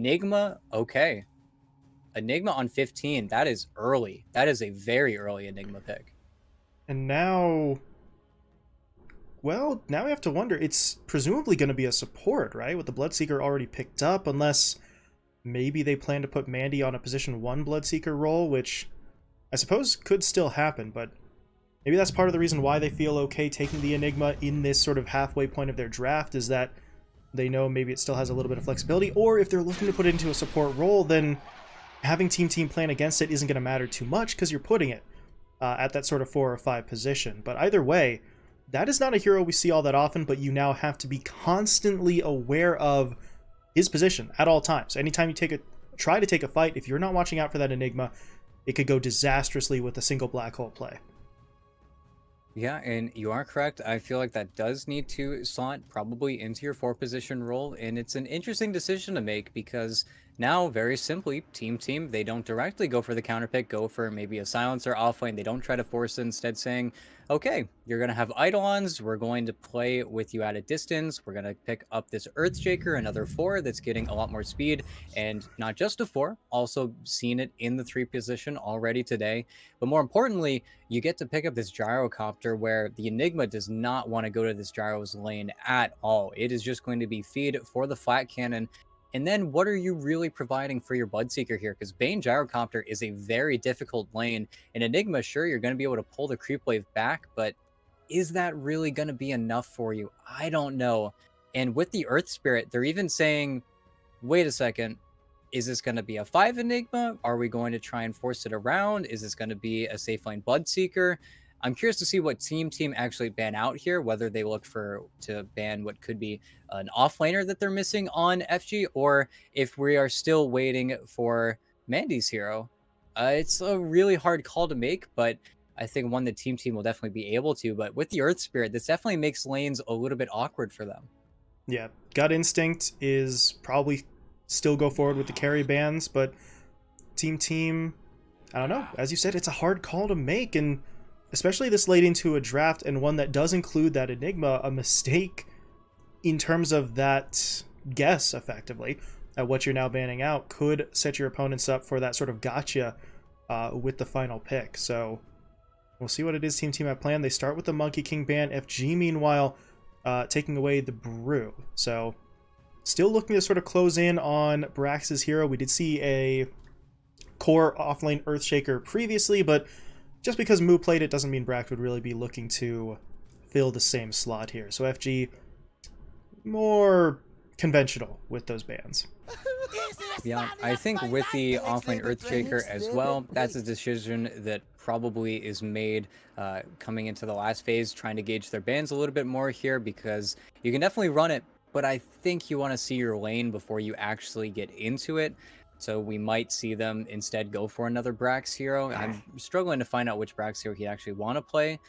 Enigma, okay. Enigma on 15, that is early. That is a very early Enigma pick. And now, well, now we have to wonder. It's presumably going to be a support, right? With the Bloodseeker already picked up, unless maybe they plan to put Mandy on a position 1 Bloodseeker role, which I suppose could still happen, but maybe that's part of the reason why they feel okay taking the Enigma in this sort of halfway point of their draft, is that they know maybe it still has a little bit of flexibility, or if they're looking to put it into a support role, then having Team Team plan against it isn't going to matter too much because you're putting it at that sort of 4 or 5 position. But either way, that is not a hero we see all that often, but you now have to be constantly aware of his position at all times. Anytime you try to take a fight, if you're not watching out for that Enigma, it could go disastrously with a single black hole play. Yeah, and you are correct. I feel like that does need to slot probably into your 4 position role, and it's an interesting decision to make because now, very simply, Team, they don't directly go for the counter pick, go for maybe a silencer offlane. They don't try to force it, instead saying, okay, you're going to have Eidolons, we're going to play with you at a distance, we're going to pick up this Earthshaker, another 4 that's getting a lot more speed, and not just a 4, also seen it in the 3 position already today, but more importantly, you get to pick up this gyrocopter where the Enigma does not want to go to this gyro's lane at all. It is just going to be feed for the flat cannon. And then what are you really providing for your Bloodseeker here? Because Bane Gyrocopter is a very difficult lane. In Enigma, sure, you're going to be able to pull the creep wave back, but is that really going to be enough for you? I don't know. And with the Earth Spirit, they're even saying, wait a second, is this going to be a 5 Enigma? Are we going to try and force it around? Is this going to be a safe lane Bloodseeker? I'm curious to see what Team actually ban out here, whether they look to ban what could be an offlaner that they're missing on FG, or if we are still waiting for Mandy's hero. It's a really hard call to make, but I think one that Team will definitely be able to. But with the Earth Spirit, this definitely makes lanes a little bit awkward for them. Yeah, Gut Instinct is probably still go forward with the carry bans, but Team, I don't know. As you said, it's a hard call to make, and especially this late into a draft, and one that does include that Enigma, a mistake in terms of that guess, effectively, at what you're now banning out, could set your opponents up for that sort of gotcha with the final pick. So we'll see what it is Team have planned. They start with the Monkey King ban. FG, meanwhile, taking away the Brew. So still looking to sort of close in on Brax's hero. We did see a core offlane Earthshaker previously, but just because Moo played it doesn't mean Brax would really be looking to fill the same slot here. So FG, more conventional with those bans. Yeah, I think with the offlane Earthshaker as well, that's a decision that probably is made coming into the last phase, trying to gauge their bans a little bit more here, because you can definitely run it, but I think you want to see your lane before you actually get into it. So we might see them instead go for another Brax hero. I'm struggling to find out which Brax hero he'd actually want to play.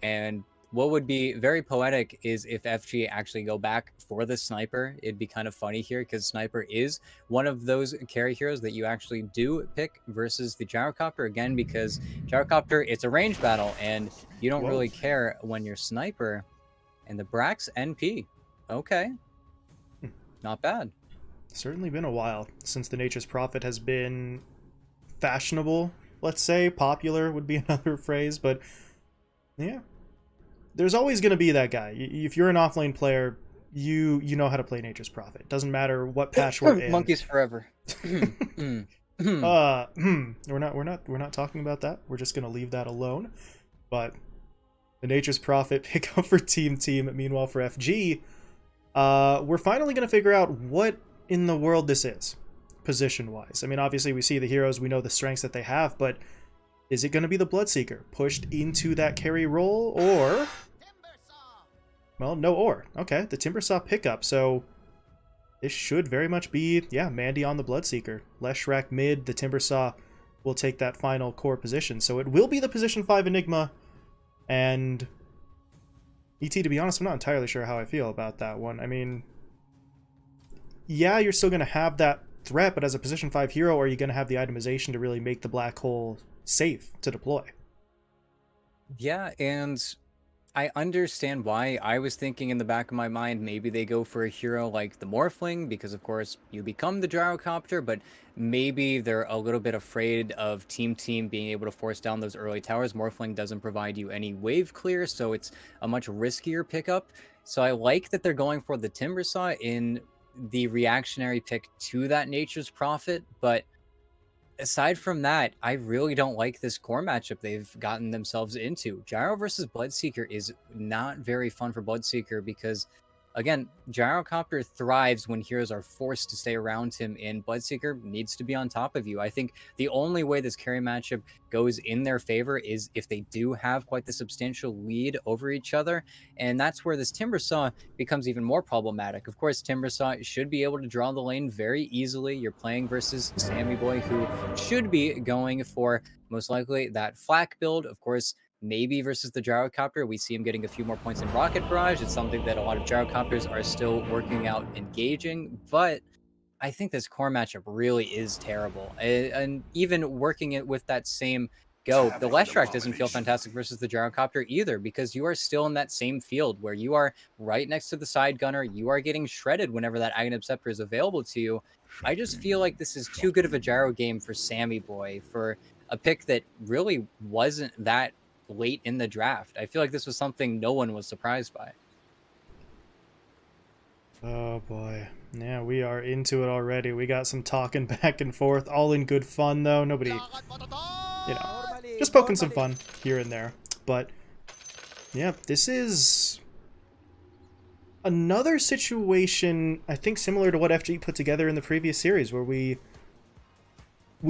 And what would be very poetic is if FG actually go back for the Sniper. It'd be kind of funny here because Sniper is one of those carry heroes that you actually do pick versus the Gyrocopter, again, because Gyrocopter, it's a range battle and you don't Whoa. really care when you're Sniper. And the Brax NP, okay, not bad. Certainly been a while since the Nature's Prophet has been fashionable, let's say. Popular would be another phrase, but yeah. There's always going to be that guy. If you're an offlane player, you know how to play Nature's Prophet. Doesn't matter what patch we're in. Monkeys forever. We're not talking about that. We're just gonna leave that alone. But the Nature's Prophet pick up for Team. Meanwhile, for FG, we're finally gonna figure out what in the world this is, position-wise. I mean, obviously we see the heroes, we know the strengths that they have, but is it gonna be the Bloodseeker pushed into that carry role, or? Well, no or. Okay, the Timbersaw pickup. So this should very much be, yeah, Mandy on the Bloodseeker. Leshrac mid, the Timbersaw will take that final core position. So it will be the position 5 Enigma. And ET, to be honest, I'm not entirely sure how I feel about that one. I mean, yeah, you're still going to have that threat, but as a position 5 hero, are you going to have the itemization to really make the black hole safe to deploy? Yeah, and I understand why. I was thinking in the back of my mind, maybe they go for a hero like the Morphling, because of course you become the Gyrocopter, but maybe they're a little bit afraid of Team being able to force down those early towers. Morphling doesn't provide you any wave clear, so it's a much riskier pickup. So I like that they're going for the Timbersaw in the reactionary pick to that Nature's Prophet, but aside from that, I really don't like this core matchup they've gotten themselves into. Gyro versus Bloodseeker is not very fun for Bloodseeker because, again, Gyrocopter thrives when heroes are forced to stay around him, and Bloodseeker needs to be on top of you. I think the only way this carry matchup goes in their favor is if they do have quite the substantial lead over each other, and that's where this Timbersaw becomes even more problematic. Of course, Timbersaw should be able to draw the lane very easily. You're playing versus Sammy Boy, who should be going for most likely that flak build. Of course, maybe versus the Gyrocopter, we see him getting a few more points in Rocket Barrage. It's something that a lot of Gyrocopters are still working out engaging, but I think this core matchup really is terrible. And even working it with that same go, the Leshrac doesn't feel fantastic versus the Gyrocopter either, because you are still in that same field where you are right next to the side gunner. You are getting shredded whenever that Aghanim Scepter is available to you. I just feel like this is too good of a gyro game for Sammy Boy, for a pick that really wasn't that late in the draft. I feel like this was something no one was surprised by. Oh boy. Yeah, we are into it already. We got some talking back and forth, all in good fun though. Nobody, just poking some fun here and there. But yeah, this is another situation, I think, similar to what FG put together in the previous series, where we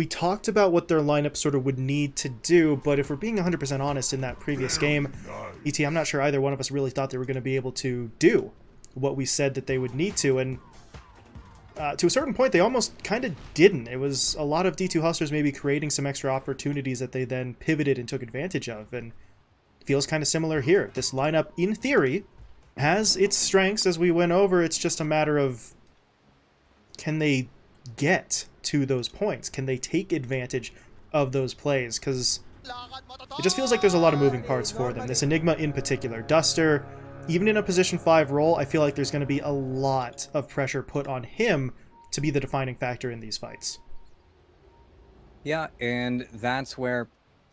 talked about what their lineup sort of would need to do, but if we're being 100% honest, in that previous game, I'm not sure either one of us really thought they were going to be able to do what we said that they would need to, and to a certain point, they almost kind of didn't. It was a lot of D2 hustlers maybe creating some extra opportunities that they then pivoted and took advantage of, and it feels kind of similar here. This lineup, in theory, has its strengths, as we went over. It's just a matter of, can they get to those points? Can they take advantage of those plays? Because it just feels like there's a lot of moving parts for them. This Enigma in particular. Duster, even in a position 5 role, I feel like there's going to be a lot of pressure put on him to be the defining factor in these fights. Yeah, and that's where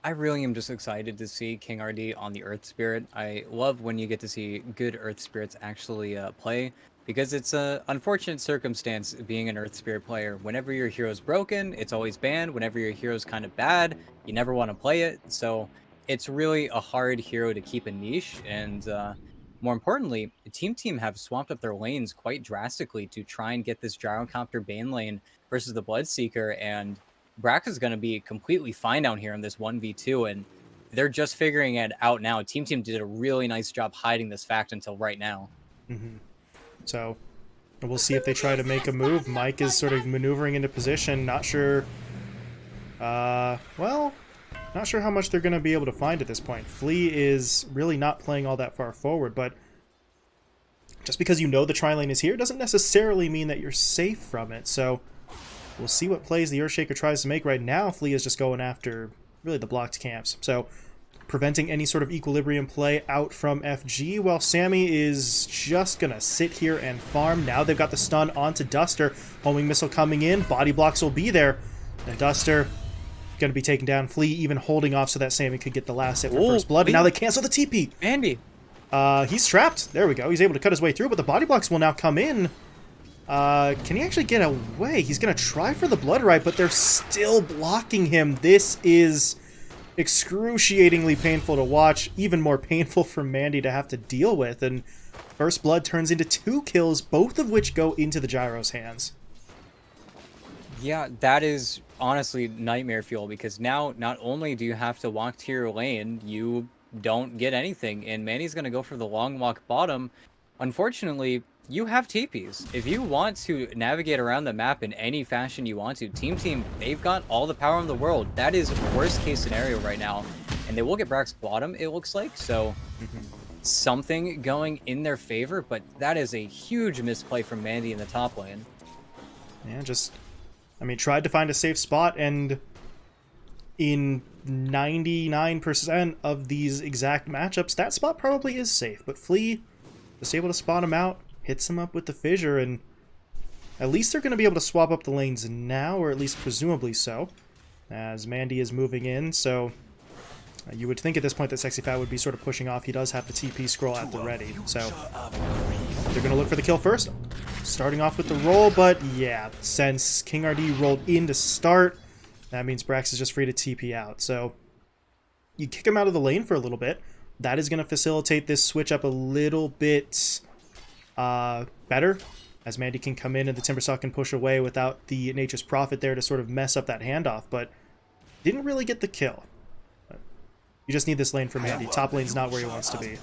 I really am just excited to see King RD on the Earth Spirit. I love when you get to see good Earth Spirits actually play, because it's a unfortunate circumstance being an Earth Spirit player. Whenever your hero's broken, it's always banned. Whenever your hero's kind of bad, you never want to play it. So it's really a hard hero to keep a niche, and more importantly, Team have swapped up their lanes quite drastically to try and get this Gyrocopter Bane lane versus the Bloodseeker, and Bracca's going to be completely fine down here in this 1v2, and they're just figuring it out now. Team did a really nice job hiding this fact until right now. So we'll see if they try to make a move. Mike is sort of maneuvering into position, not sure, well, not sure how much they're going to be able to find at this point. Flea is really not playing all that far forward, but just because you know the tri-lane is here doesn't necessarily mean that you're safe from it, so we'll see what plays the Earthshaker tries to make. Right now, Flea is just going after, really, the blocked camps, so preventing any sort of equilibrium play out from FG, while Sammy is just going to sit here and farm. Now they've got the stun onto Duster. Homing missile coming in. Body blocks will be there. And Duster going to be taken down. Flea even holding off so that Sammy could get the last hit for first blood. And now they cancel the TP. Andy. He's trapped. There we go. He's able to cut his way through, but the body blocks will now come in. Can he actually get away? He's going to try for the blood right, but they're still blocking him. This is excruciatingly painful to watch, even more painful for Mandy to have to deal with, and first blood turns into 2 kills, both of which go into the Gyro's hands. Yeah, that is honestly nightmare fuel, because now not only do you have to walk to your lane, you don't get anything, and Mandy's going to go for the long walk bottom. Unfortunately, you have TPs. If you want to navigate around the map in any fashion you want to, Team, they've got all the power in the world. That is worst case scenario right now. And they will get Brax bottom, it looks like. So something going in their favor, but that is a huge misplay from Mandy in the top lane. Yeah, just, I mean, tried to find a safe spot, and in 99% of these exact matchups, that spot probably is safe. But Flea just able to spot him out, hits him up with the fissure, and at least they're going to be able to swap up the lanes now, or at least presumably so, as Mandy is moving in. So you would think at this point that Sexy Fat would be sort of pushing off. He does have the TP scroll at the ready, so they're going to look for the kill first. Starting off with the roll, but yeah, since King RD rolled in to start, that means Brax is just free to TP out. So you kick him out of the lane for a little bit. That is going to facilitate this switch up a little bit better, as Mandy can come in and the Timbersaw can push away without the Nature's Prophet there to sort of mess up that handoff, but didn't really get the kill. You just need this lane for Mandy. Top lane's not where he wants to be.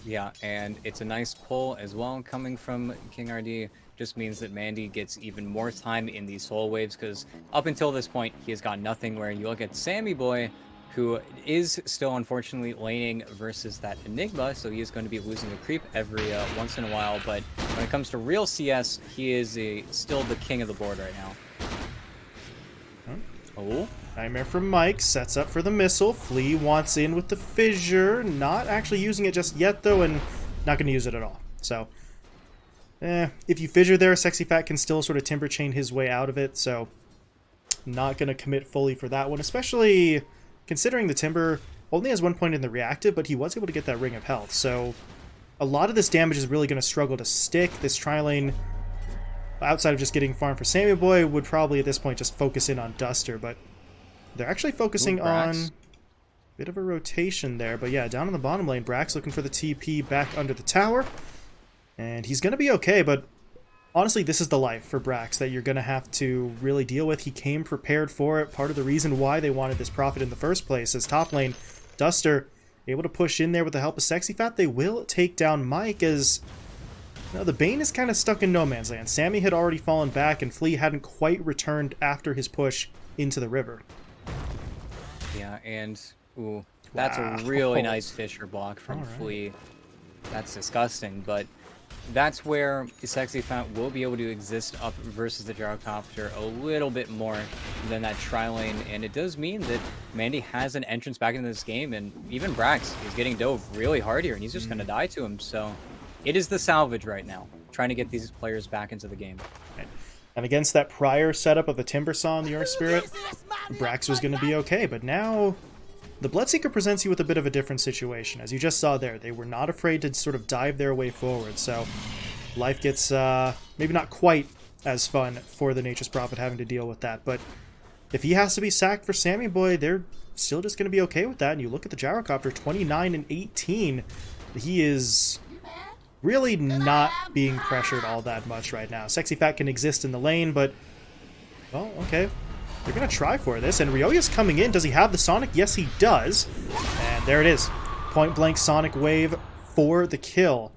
Yeah, and it's a nice pull as well coming from King RD. Just means that Mandy gets even more time in these soul waves, because up until this point, he has got nothing. Where you look at Sammy Boy, who is still unfortunately laning versus that Enigma, so he is going to be losing a creep every once in a while. But when it comes to real CS, he is still the king of the board right now. Oh. Nightmare from Mike sets up for the missile. Flea wants in with the fissure. Not actually using it just yet, though, and not going to use it at all. So, if you fissure there, Sexy Fat can still sort of timber chain his way out of it. So, not going to commit fully for that one, especially considering the Timber only has 1 point in the reactive, but he was able to get that Ring of Health. So, a lot of this damage is really going to struggle to stick. This tri-lane, outside of just getting farm for Sammy Boy, would probably at this point just focus in on Duster, but they're actually focusing on a bit of a rotation there. But yeah, down in the bottom lane, Brax looking for the TP back under the tower, and he's going to be okay, but honestly, this is the life for Brax that you're going to have to really deal with. He came prepared for it. Part of the reason why they wanted this Prophet in the first place is top lane, Duster, able to push in there with the help of Sexy Fat. They will take down Mike, as the Bane is kind of stuck in no man's land. Sammy had already fallen back, and Flea hadn't quite returned after his push into the river. Yeah, and ooh, that's a really nice Fissure block from Flea. That's disgusting, but that's where Sexy Fat will be able to exist up versus the Gyrocopter a little bit more than that tri-lane, and it does mean that Mandy has an entrance back into this game, and even Brax is getting dove really hard here, and he's just going to die to him, so it is the salvage right now, trying to get these players back into the game. And against that prior setup of the Timbersaw and the Earth Spirit, Brax was going to be okay, but now the Bloodseeker presents you with a bit of a different situation. As you just saw there, they were not afraid to sort of dive their way forward, so life gets maybe not quite as fun for the Nature's Prophet having to deal with that, but if he has to be sacked for Sammy Boy, they're still just going to be okay with that. And you look at the Gyrocopter, 29 and 18, he is really not being pressured all that much right now. Sexy Fat can exist in the lane, but, well, okay. They're going to try for this, and Ryoya's coming in. Does he have the Sonic? Yes, he does. And there it is. Point-blank Sonic Wave for the kill.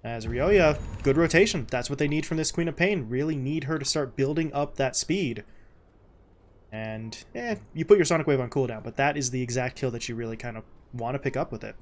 As Ryoya, good rotation. That's what they need from this Queen of Pain. Really need her to start building up that speed. And, you put your Sonic Wave on cooldown, but that is the exact kill that you really kind of want to pick up with it.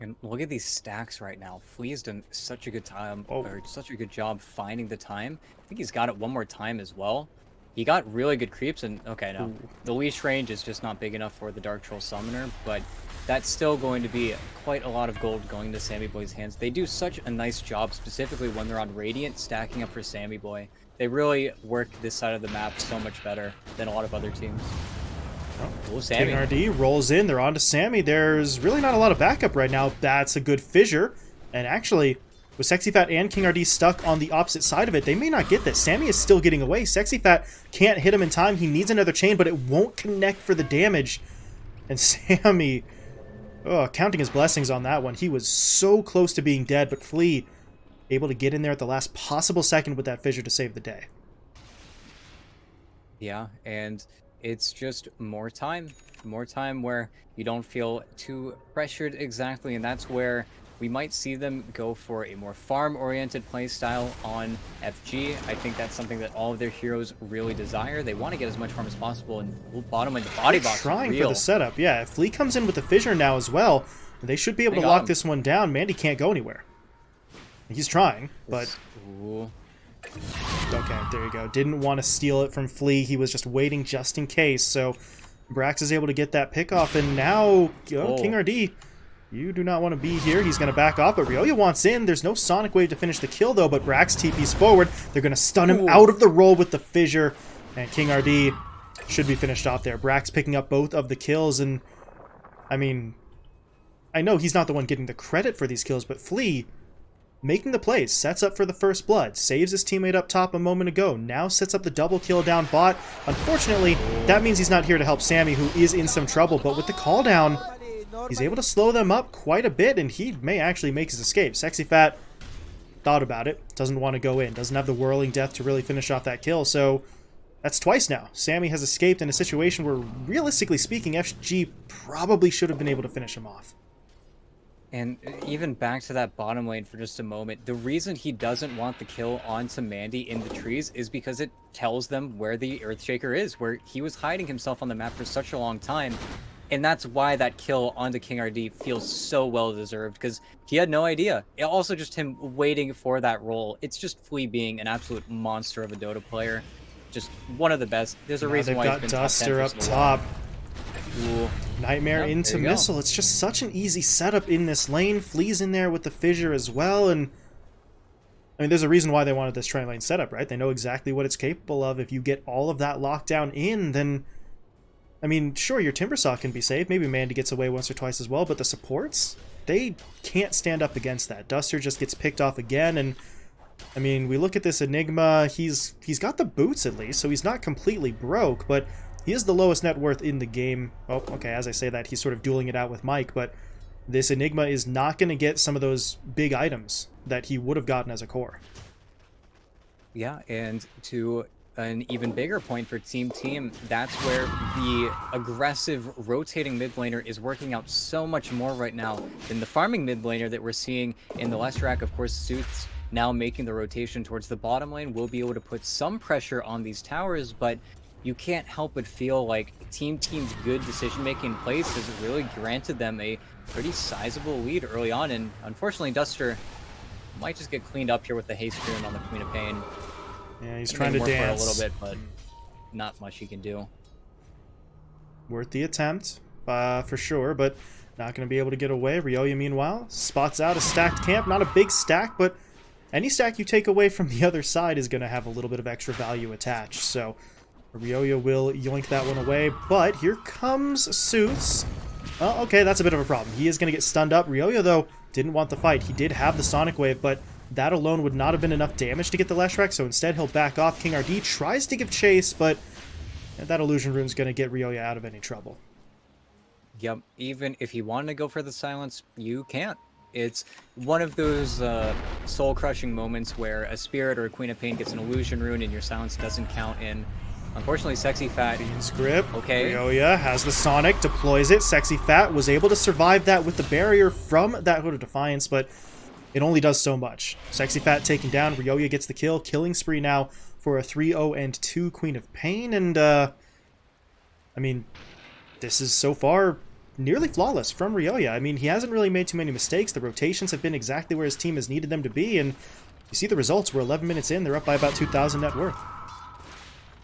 And look at these stacks right now. Flea's done such a good time, or such a good job finding the time. I think he's got it one more time as well. He got really good creeps, and okay, no, the leash range is just not big enough for the Dark Troll Summoner, but that's still going to be quite a lot of gold going to Sammy Boy's hands. They do such a nice job, specifically when they're on Radiant, stacking up for Sammy Boy. They really work this side of the map so much better than a lot of other teams. Oh, Sammy. King RD rolls in. They're on to Sammy. There's really not a lot of backup right now. That's a good fissure. And actually, with Sexy Fat and King RD stuck on the opposite side of it, they may not get this. Sammy is still getting away. Sexy Fat can't hit him in time. He needs another chain, but it won't connect for the damage. And Sammy, counting his blessings on that one. He was so close to being dead, but Flea able to get in there at the last possible second with that fissure to save the day. Yeah, and it's just more time where you don't feel too pressured exactly, and that's where we might see them go for a more farm-oriented playstyle on FG. I think that's something that all of their heroes really desire. They want to get as much farm as possible, and bottom lane, the body box trying for the setup. Yeah, if Flea comes in with the fissure now as well, they should be able to lock this one down. Mandy can't go anywhere. He's trying, but Okay, there you go. Didn't want to steal it from Flea. He was just waiting just in case. So Brax is able to get that pick off, and now King Oh, RD, you do not want to be here. He's going to back off, but Ryoya wants in. There's no Sonic Wave to finish the kill, though, but Brax TP's forward. They're going to stun him ooh. out of the roll with the fissure, and King RD should be finished off there. Brax picking up both of the kills, and I mean, I know he's not the one getting the credit for these kills, but Flea making the plays, sets up for the first blood, saves his teammate up top a moment ago, now sets up the double kill down bot. Unfortunately, that means he's not here to help Sammy, who is in some trouble, but with the call down, he's able to slow them up quite a bit, and he may actually make his escape. Sexy Fat thought about it, doesn't want to go in, doesn't have the whirling death to really finish off that kill, so that's twice now. Sammy has escaped in a situation where, realistically speaking, FG probably should have been able to finish him off. And even back to that bottom lane for just a moment, the reason he doesn't want the kill onto Mandy in the trees is because it tells them where the Earthshaker is, where he was hiding himself on the map for such a long time. And that's why that kill onto King RD feels so well deserved, because he had no idea. It also just him waiting for that roll. It's just Flea being an absolute monster of a Dota player. Just one of the best. There's a reason why he's been Duster top 10 up for so long. top. Ooh. Nightmare Yep, into there you go. Missile. It's just such an easy setup in this lane. Flea's in there with the fissure as well, and I mean, there's a reason why they wanted this train lane setup, right? They know exactly what it's capable of. If you get all of that lockdown in, then I mean, sure, your Timbersaw can be saved. Maybe Mandy gets away once or twice as well, but the supports, they can't stand up against that. Duster just gets picked off again, and I mean, we look at this Enigma, he's got the boots at least, so he's not completely broke, but he is the lowest net worth in the game. Oh, okay, as I say that, he's sort of dueling it out with Mike, but this Enigma is not going to get some of those big items that he would have gotten as a core. Yeah, and to an even bigger point for TEAMTEAM, that's where the aggressive rotating mid laner is working out so much more right now than the farming mid laner that we're seeing in the Leshrac. Of course, Suits now making the rotation towards the bottom lane will be able to put some pressure on these towers, but you can't help but feel like TEAMTEAM's good decision-making in place has really granted them a pretty sizable lead early on, and unfortunately Duster might just get cleaned up here with the haste rune on the Queen of Pain. Yeah, he's trying to Work for it dance. a little bit, but not much he can do. Worth the attempt, for sure, but not going to be able to get away. Ryoya, meanwhile, spots out a stacked camp. Not a big stack, but any stack you take away from the other side is going to have a little bit of extra value attached. So Ryoya will yoink that one away, but here comes Suits. Oh, okay, that's a bit of a problem. He is going to get stunned up. Ryoya, though, didn't want the fight. He did have the Sonic Wave, but that alone would not have been enough damage to get the Leshrac, so instead he'll back off. King RD tries to give chase, but that Illusion Rune's going to get Ryoya out of any trouble. Yep, even if you wanted to go for the silence, you can't. It's one of those soul-crushing moments where a Spirit or a Queen of Pain gets an Illusion Rune and your silence doesn't count in. Unfortunately, Sexy Fat... Bean's Grip. Okay. Ryoya has the Sonic, deploys it. Sexy Fat was able to survive that with the barrier from that Hood of Defiance, but it only does so much. Sexy Fat taken down. Ryoya gets the kill. Killing spree now for a 3-0 and 2 Queen of Pain, and I mean, this is so far nearly flawless from Ryoya. I mean, he hasn't really made too many mistakes. The rotations have been exactly where his team has needed them to be, and you see the results. We're 11 minutes in. They're up by about 2,000 net worth.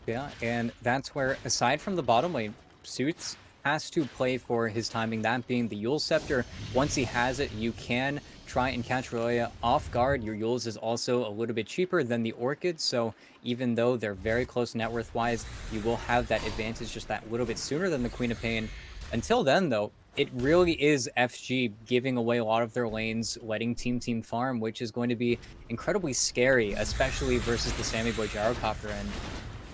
Yeah, and that's where, aside from the bottom lane, Suits has to play for his timing, that being the Yule Scepter. Once he has it, you can try and catch Ryoya off guard. Your Yules is also a little bit cheaper than the Orchid, so even though they're very close net worth-wise, you will have that advantage just that little bit sooner than the Queen of Pain. Until then, though, it really is FG giving away a lot of their lanes, letting TEAMTEAM farm, which is going to be incredibly scary, especially versus the Sammy Boy Gyrocopter. And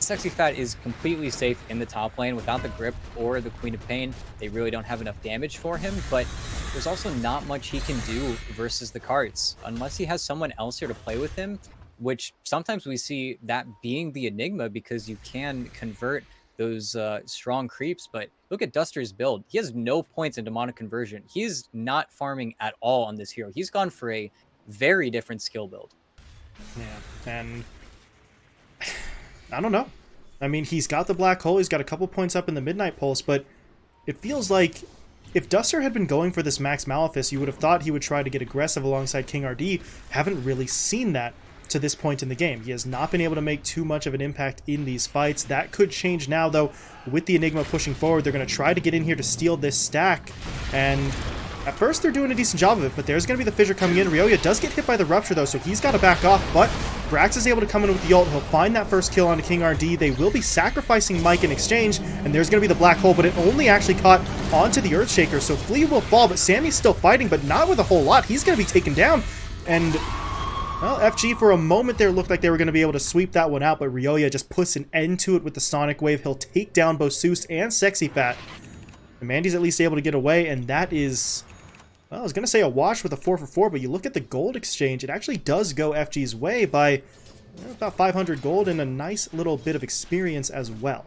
Sexy Fat is completely safe in the top lane without the Grip or the Queen of Pain. They really don't have enough damage for him, but there's also not much he can do versus the carts, unless he has someone else here to play with him, which sometimes we see that being the Enigma because you can convert those strong creeps. But look at Duster's build. He has no points in demonic conversion. He is not farming at all on this hero. He's gone for a very different skill build. Yeah, and I don't know. I mean, he's got the Black Hole, he's got a couple points up in the Midnight Pulse, but it feels like if Duster had been going for this Max Malefice, you would have thought he would try to get aggressive alongside King RD. Haven't really seen that to this point in the game. He has not been able to make too much of an impact in these fights. That could change now, though. With the Enigma pushing forward, they're going to try to get in here to steal this stack. And at first, they're doing a decent job of it, but there's going to be the fissure coming in. Ryoya does get hit by the Rupture, though, so he's got to back off, but Brax is able to come in with the ult. He'll find that first kill onto King RD. They will be sacrificing Mike in exchange, and there's going to be the black hole, but it only actually caught onto the Earthshaker, so Flea will fall, but Sammy's still fighting, but not with a whole lot. He's going to be taken down, and well, FG for a moment there looked like they were going to be able to sweep that one out, but Ryoya just puts an end to it with the Sonic Wave. He'll take down both Seuss and Sexy Fat. And Mandy's at least able to get away, and that is, well, I was going to say a wash with a 4 for 4, but you look at the gold exchange, it actually does go FG's way by about 500 gold and a nice little bit of experience as well.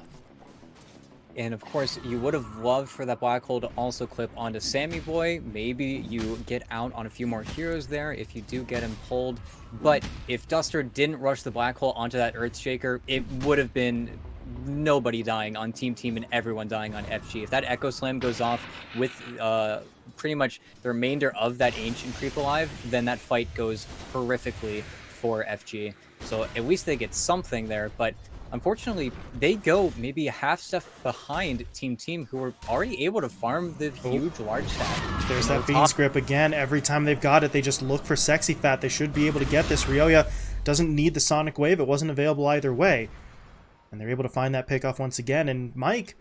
And of course, you would have loved for that black hole to also clip onto Sammy Boy. Maybe you get out on a few more heroes there if you do get him pulled. But if Duster didn't rush the black hole onto that Earthshaker, it would have been nobody dying on Team and everyone dying on FG. If that Echo Slam goes off with pretty much the remainder of that Ancient Creep alive, then that fight goes horrifically for FG. So at least they get something there, but unfortunately, they go maybe a half step behind Team, who are already able to farm the huge large stack. There's that Fiend's Grip again. Every time they've got it, they just look for Sexy Fat. They should be able to get this. Ryoya doesn't need the Sonic Wave. It wasn't available either way. And they're able to find that pickoff once again. And Mike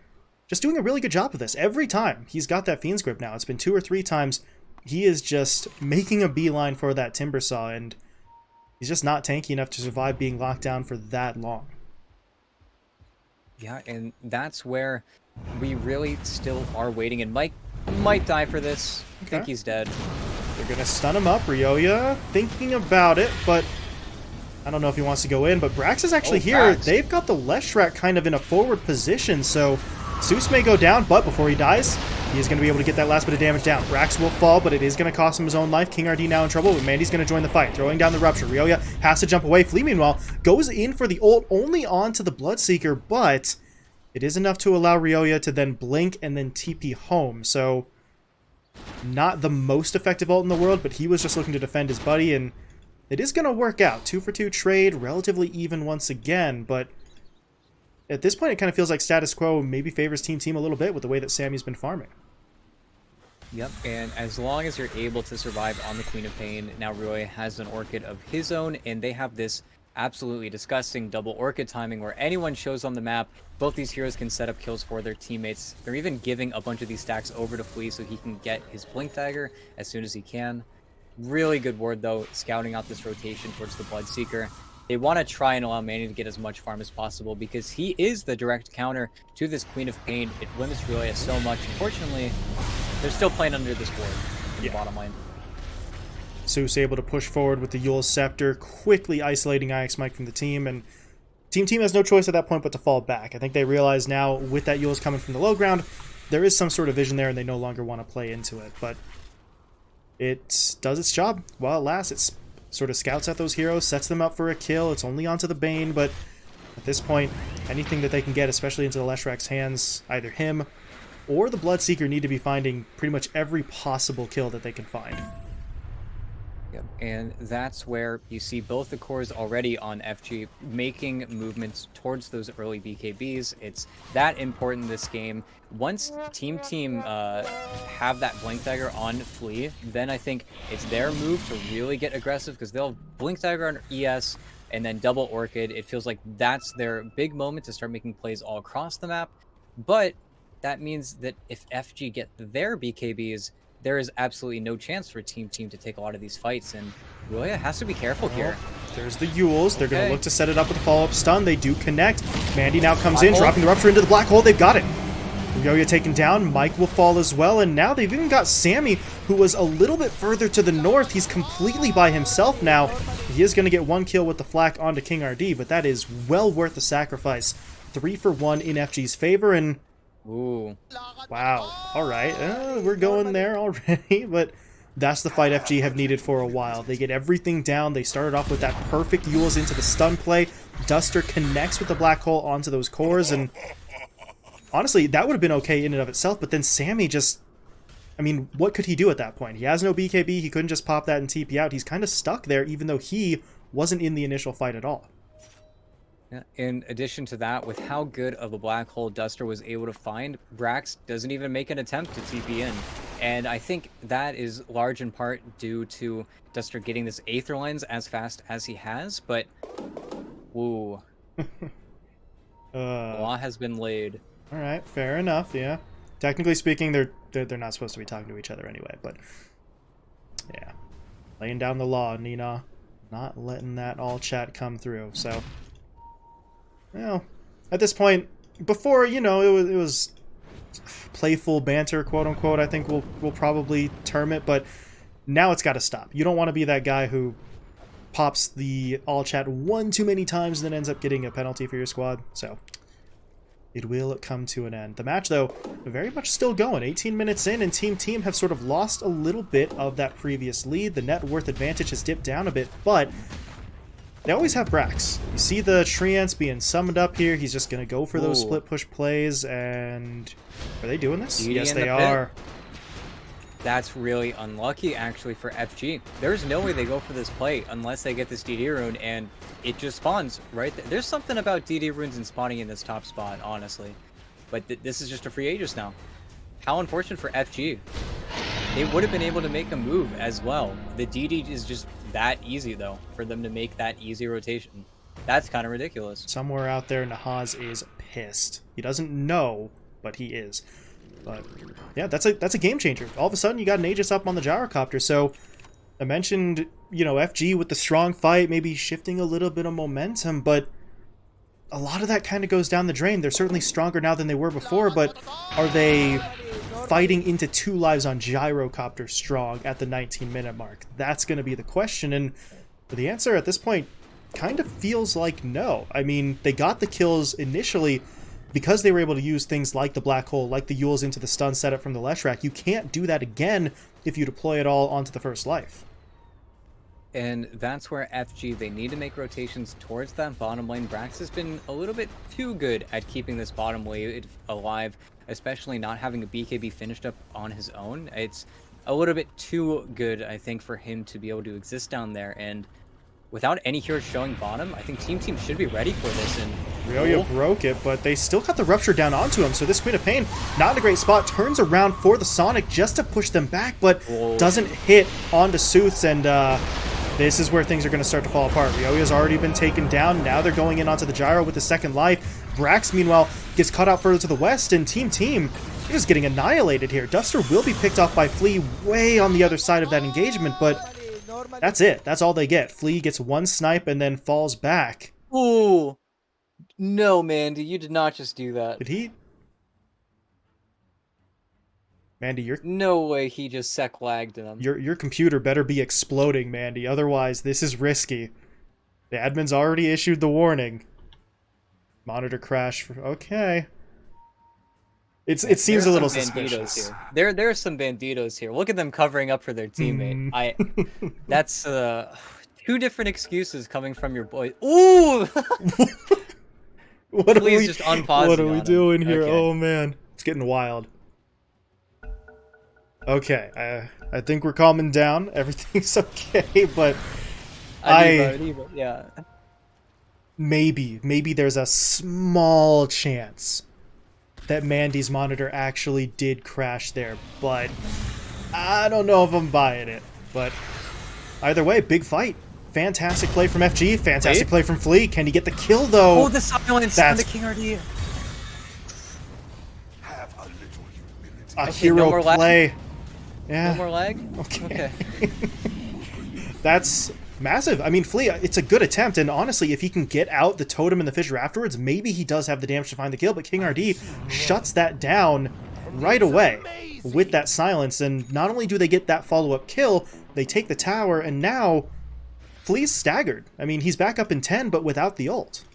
just doing a really good job of this. Every time he's got that Fiend's Grip now. It's been 2 or 3 times. He is just making a beeline for that Timber Saw, and he's just not tanky enough to survive being locked down for that long. Yeah, and that's where we really still are waiting, and Mike might die for this. I think he's dead. They're going to stun him up. Ryoya thinking about it, but I don't know if he wants to go in, but Brax is actually here. Brax. They've got the Leshrac kind of in a forward position, so Seuss may go down, but before he dies, he is going to be able to get that last bit of damage down. Brax will fall, but it is going to cost him his own life. King RD now in trouble, but Mandy's going to join the fight, throwing down the Rupture. Ryoya has to jump away. Flea, meanwhile, goes in for the ult only onto the Bloodseeker, but it is enough to allow Ryoya to then blink and then TP home. So, not the most effective ult in the world, but he was just looking to defend his buddy, and it is going to work out. 2 for 2 trade, relatively even once again, but at this point it kind of feels like status quo maybe favors Team a little bit with the way that Sammy's been farming. Yep, and as long as you're able to survive on the Queen of Pain, now Ryoya has an Orchid of his own, and they have this absolutely disgusting double Orchid timing where anyone shows on the map, both these heroes can set up kills for their teammates. They're even giving a bunch of these stacks over to Flea so he can get his Blink Dagger as soon as he can. Really good ward though, scouting out this rotation towards the Bloodseeker. They want to try and allow Manny to get as much farm as possible because he is the direct counter to this Queen of Pain. It limits Ryoya so much. Unfortunately, they're still playing under this ward in the bottom lane. Seuss able to push forward with the Yule's Scepter, quickly isolating IX Mike from the team, and Team has no choice at that point but to fall back. I think they realize now, with that Yule's coming from the low ground, there is some sort of vision there and they no longer want to play into it, but it does its job while it lasts. It sort of scouts out those heroes, sets them up for a kill. It's only onto the Bane, but at this point, anything that they can get, especially into the Leshrac's hands, either him or the Bloodseeker need to be finding pretty much every possible kill that they can find. Yep. And that's where you see both the cores already on FG making movements towards those early BKBs. It's that important this game. Once Team have that Blink Dagger on Flea, then I think it's their move to really get aggressive because they'll Blink Dagger on ES and then double Orchid. It feels like that's their big moment to start making plays all across the map. But that means that if FG get their BKBs, there is absolutely no chance for Team to take a lot of these fights, and Ryoya has to be careful here. There's the Yules. They're going to look to set it up with a follow-up stun. They do connect. Mandy now comes in, dropping the Rupture into the black hole. They've got it. Ryoya taken down. Mike will fall as well, and now they've even got Sammy, who was a little bit further to the north. He's completely by himself now. He is going to get 1 kill with the flak onto King RD, but that is well worth the sacrifice. 3 for 1 in FG's favor, and ooh. Wow. All right. We're going there already, but that's the fight FG have needed for a while. They get everything down. They started off with that perfect Yules into the stun play. Duster connects with the black hole onto those cores, and honestly, that would have been okay in and of itself, but then Sammy just, I mean, what could he do at that point? He has no BKB. He couldn't just pop that and TP out. He's kind of stuck there, even though he wasn't in the initial fight at all. Yeah. In addition to that, with how good of a black hole Duster was able to find, Brax doesn't even make an attempt to TP in. And I think that is large in part due to Duster getting this Aether Lens as fast as he has, but ooh, the law has been laid. All right, fair enough. Yeah, technically speaking, they're not supposed to be talking to each other anyway. But yeah, laying down the law, Nina, not letting that all chat come through. So, you know, at this point, before it was playful banter, quote unquote. I think we'll probably term it, but now it's got to stop. You don't want to be that guy who pops the all chat one too many times and then ends up getting a penalty for your squad. So it will come to an end. The match, though, very much still going. 18 minutes in, and Team have sort of lost a little bit of that previous lead. The net worth advantage has dipped down a bit, but they always have Brax. You see the Treants being summoned up here. He's just going to go for those split push plays, and are they doing this? Yes, they are. That's really unlucky, actually, for FG. There's no way they go for this play unless they get this DD rune, and it just spawns right there. There's something about DD runes and spawning in this top spot, honestly. But this is just a free Aegis now. How unfortunate for FG. They would have been able to make a move as well. The DD is just that easy, though, for them to make that easy rotation. That's kind of ridiculous. Somewhere out there, Nahaz is pissed. He doesn't know, but he is. But yeah, that's a game changer. All of a sudden, you got an Aegis up on the gyrocopter. So I mentioned, FG with the strong fight, maybe shifting a little bit of momentum, but a lot of that kind of goes down the drain. They're certainly stronger now than they were before, but are they fighting into 2 lives on gyrocopter strong at the 19-minute mark? That's going to be the question, and the answer at this point kind of feels like no. I mean, they got the kills initially because they were able to use things like the black hole, like the Yules into the stun setup from the Leshrac. You can't do that again if you deploy it all onto the first life. And that's where FG, they need to make rotations towards that bottom lane. Brax has been a little bit too good at keeping this bottom wave alive, especially not having a BKB finished up on his own. It's a little bit too good, I think, for him to be able to exist down there. And without any heroes showing bottom, I think Team should be ready for this. And Ryoyo broke it, but they still got the Rupture down onto him, so this Queen of Pain, not in a great spot, turns around for the Sonic just to push them back, but doesn't hit onto Sooths, and this is where things are going to start to fall apart. Ryoyo's already been taken down, now they're going in onto the Gyro with the second life. Brax, meanwhile, gets caught out further to the west, and Team is just getting annihilated here. Duster will be picked off by Flea way on the other side of that engagement, but that's it. That's all they get. Flea gets one snipe and then falls back. Ooh. No, Mandy, you did not just do that. Did he? Mandy, no way he just sec lagged him. Your computer better be exploding, Mandy. Otherwise, this is risky. The admin's already issued the warning. Monitor crash. Okay. It seems a little suspicious. Here. There are some banditos here. Look at them covering up for their teammate. That's 2 different excuses coming from your boy. Ooh! Please just unpause. What are we doing here? Okay. Oh man, it's getting wild. Okay, I think we're calming down. Everything's okay, but yeah. Maybe there's a small chance that Mandy's monitor actually did crash there, but I don't know if I'm buying it. But either way, big fight. Fantastic play from FG. Fantastic play from Flea. Can he get the kill, though? Oh, the silence from the King RD. A hero play. Yeah. No more lag? Okay. That's massive. I mean, Flea, it's a good attempt, and honestly, if he can get out the totem and the fissure afterwards, maybe he does have the damage to find the kill, but King RD shuts that down right away with that silence, and not only do they get that follow-up kill, they take the tower, and now Flea's staggered. I mean, he's back up in 10, but without the ult.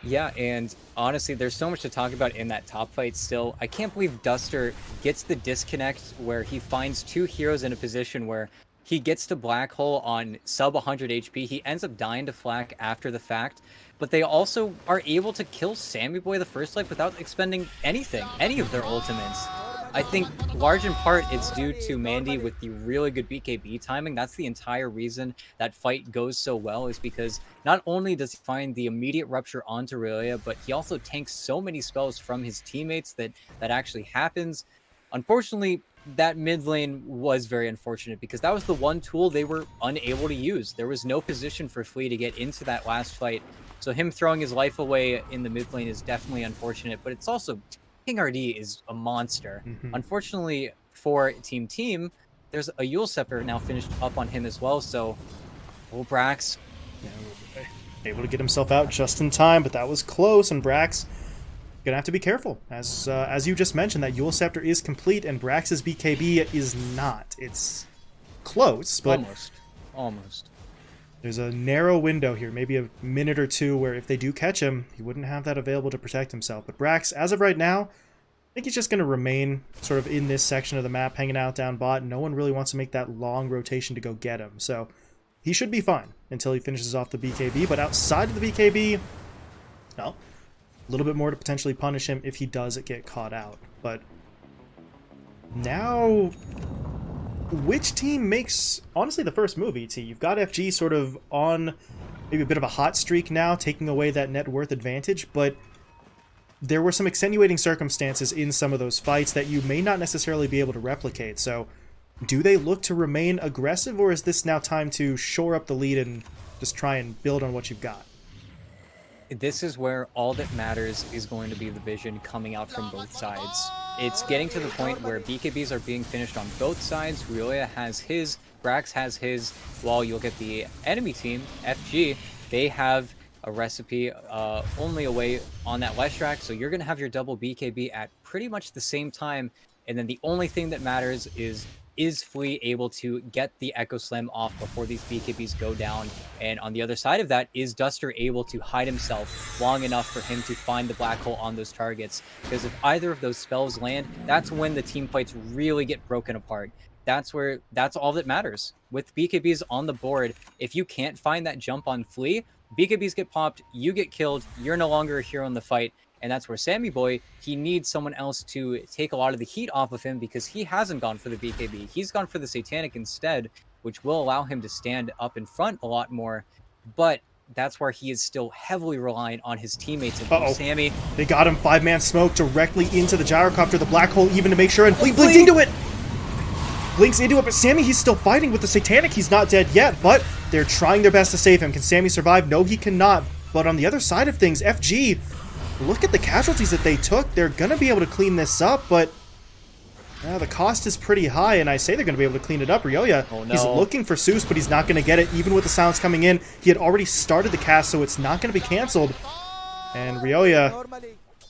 Yeah, and honestly, there's so much to talk about in that top fight still. I can't believe Duster gets the disconnect where he finds 2 heroes in a position where he gets to Black Hole on sub 100 HP. He ends up dying to Flak after the fact, but they also are able to kill Sammy Boy the first life without expending anything, any of their ultimates. I think large in part it's due to Mandy with the really good BKB timing. That's the entire reason that fight goes so well, is because not only does he find the immediate rupture onto Aurelia, but he also tanks so many spells from his teammates that actually happens. Unfortunately, that mid lane was very unfortunate because that was the one tool they were unable to use. There was no position for Flea to get into that last fight. So him throwing his life away in the mid lane is definitely unfortunate, but it's also King RD is a monster. Hmm. Unfortunately for Team, there's a Yule Scepter now finished up on him as well. So, Brax. Yeah, able to get himself out just in time, but that was close, and Brax gonna have to be careful. As you just mentioned, that Yule Scepter is complete, and Brax's BKB is not. It's close, but Almost. there's a narrow window here, maybe a minute or two, where if they do catch him, he wouldn't have that available to protect himself. But Brax, as of right now, I think he's just going to remain sort of in this section of the map, hanging out down bot. No one really wants to make that long rotation to go get him. So he should be fine until he finishes off the BKB. But outside of the BKB, well, a little bit more to potentially punish him if he does get caught out. But now, which team makes, honestly, the first move, ET? You've got FG sort of on maybe a bit of a hot streak now, taking away that net worth advantage, but there were some extenuating circumstances in some of those fights that you may not necessarily be able to replicate. So do they look to remain aggressive, or is this now time to shore up the lead and just try and build on what you've got? This is where all that matters is going to be the vision coming out from both sides. It's getting to the point where BKBs are being finished on both sides. Riolia has his, Brax has his, while you'll get the enemy team, FG, they have a recipe only away on that Leshrac, so you're going to have your double BKB at pretty much the same time, and then the only thing that matters is Flea able to get the Echo Slam off before these BKBs go down, and on the other side of that, is Duster able to hide himself long enough for him to find the black hole on those targets, because if either of those spells land, that's when the team fights really get broken apart. That's all that matters. With BKBs on the board, if you can't find that jump on Flea, BKBs get popped, you get killed, you're no longer a hero in the fight, and that's where Sammy Boy, he needs someone else to take a lot of the heat off of him because he hasn't gone for the BKB. He's gone for the Satanic instead, which will allow him to stand up in front a lot more, but that's where he is still heavily reliant on his teammates. And Sammy, they got him 5-man smoke directly into the gyrocopter, the black hole even to make sure, and Flea blinks into it! Blinks into it, but Sammy, he's still fighting with the Satanic. He's not dead yet, but they're trying their best to save him. Can Sammy survive? No, he cannot. But on the other side of things, FG, look at the casualties that they took. They're going to be able to clean this up, but the cost is pretty high, and I say they're going to be able to clean it up. Riolia, he's looking for Seuss, but he's not going to get it, even with the sounds coming in. He had already started the cast, so it's not going to be canceled. And Riolia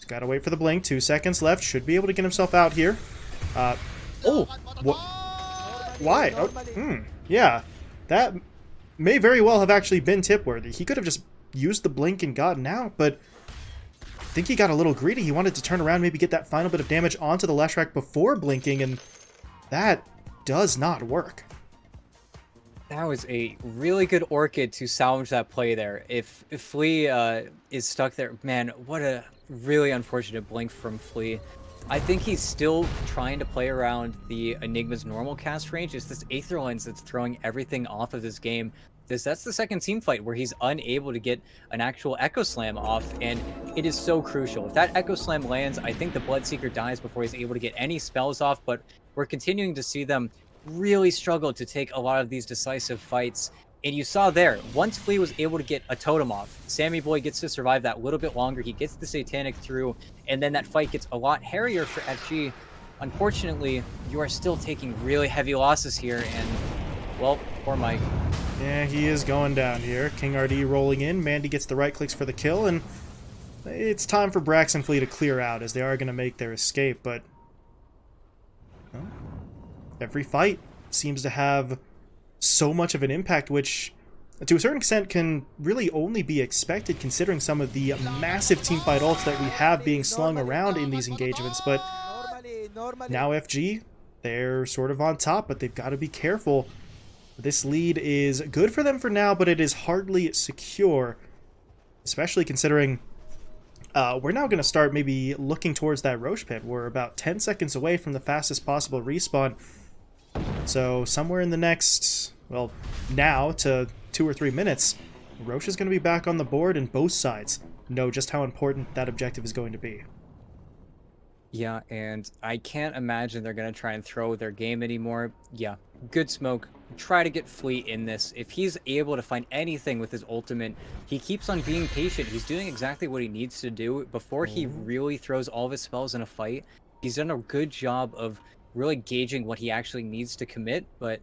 got to wait for the blink. 2 seconds left. Should be able to get himself out here. What? Why? Yeah, that may very well have actually been tip-worthy. He could have just used the blink and gotten out, but I think he got a little greedy. He wanted to turn around, maybe get that final bit of damage onto the Leshrac before blinking, and that does not work. That was a really good Orchid to salvage that play there. If Flea is stuck there, man, what a really unfortunate blink from Flea. I think he's still trying to play around the Enigma's normal cast range. It's this Aether Lens that's throwing everything off of this game. That's the second team fight where he's unable to get an actual Echo Slam off, and it is so crucial. If that Echo Slam lands, I think the Bloodseeker dies before he's able to get any spells off, but we're continuing to see them really struggle to take a lot of these decisive fights. And you saw there, once Flea was able to get a totem off, Sammy Boy gets to survive that little bit longer. He gets the Satanic through, and then that fight gets a lot hairier for FG. Unfortunately, you are still taking really heavy losses here, and, well, poor Mike. Yeah, he is going down here. King RD rolling in. Mandy gets the right clicks for the kill, and it's time for Brax and Flea to clear out, as they are going to make their escape, but well, every fight seems to have so much of an impact, which to a certain extent can really only be expected considering some of the massive teamfight ults that we have being slung around in these engagements. But now FG, they're sort of on top, but they've got to be careful. This lead is good for them for now, but it is hardly secure, especially considering we're now going to start maybe looking towards that Roche pit. We're about 10 seconds away from the fastest possible respawn. So somewhere in the next, well, now to 2 or 3 minutes, Roche is going to be back on the board, and both sides know just how important that objective is going to be. Yeah, and I can't imagine they're going to try and throw their game anymore. Yeah, good smoke. Try to get Fleet in this. If he's able to find anything with his ultimate, he keeps on being patient. He's doing exactly what he needs to do before he really throws all of his spells in a fight. He's done a good job of really gauging what he actually needs to commit, but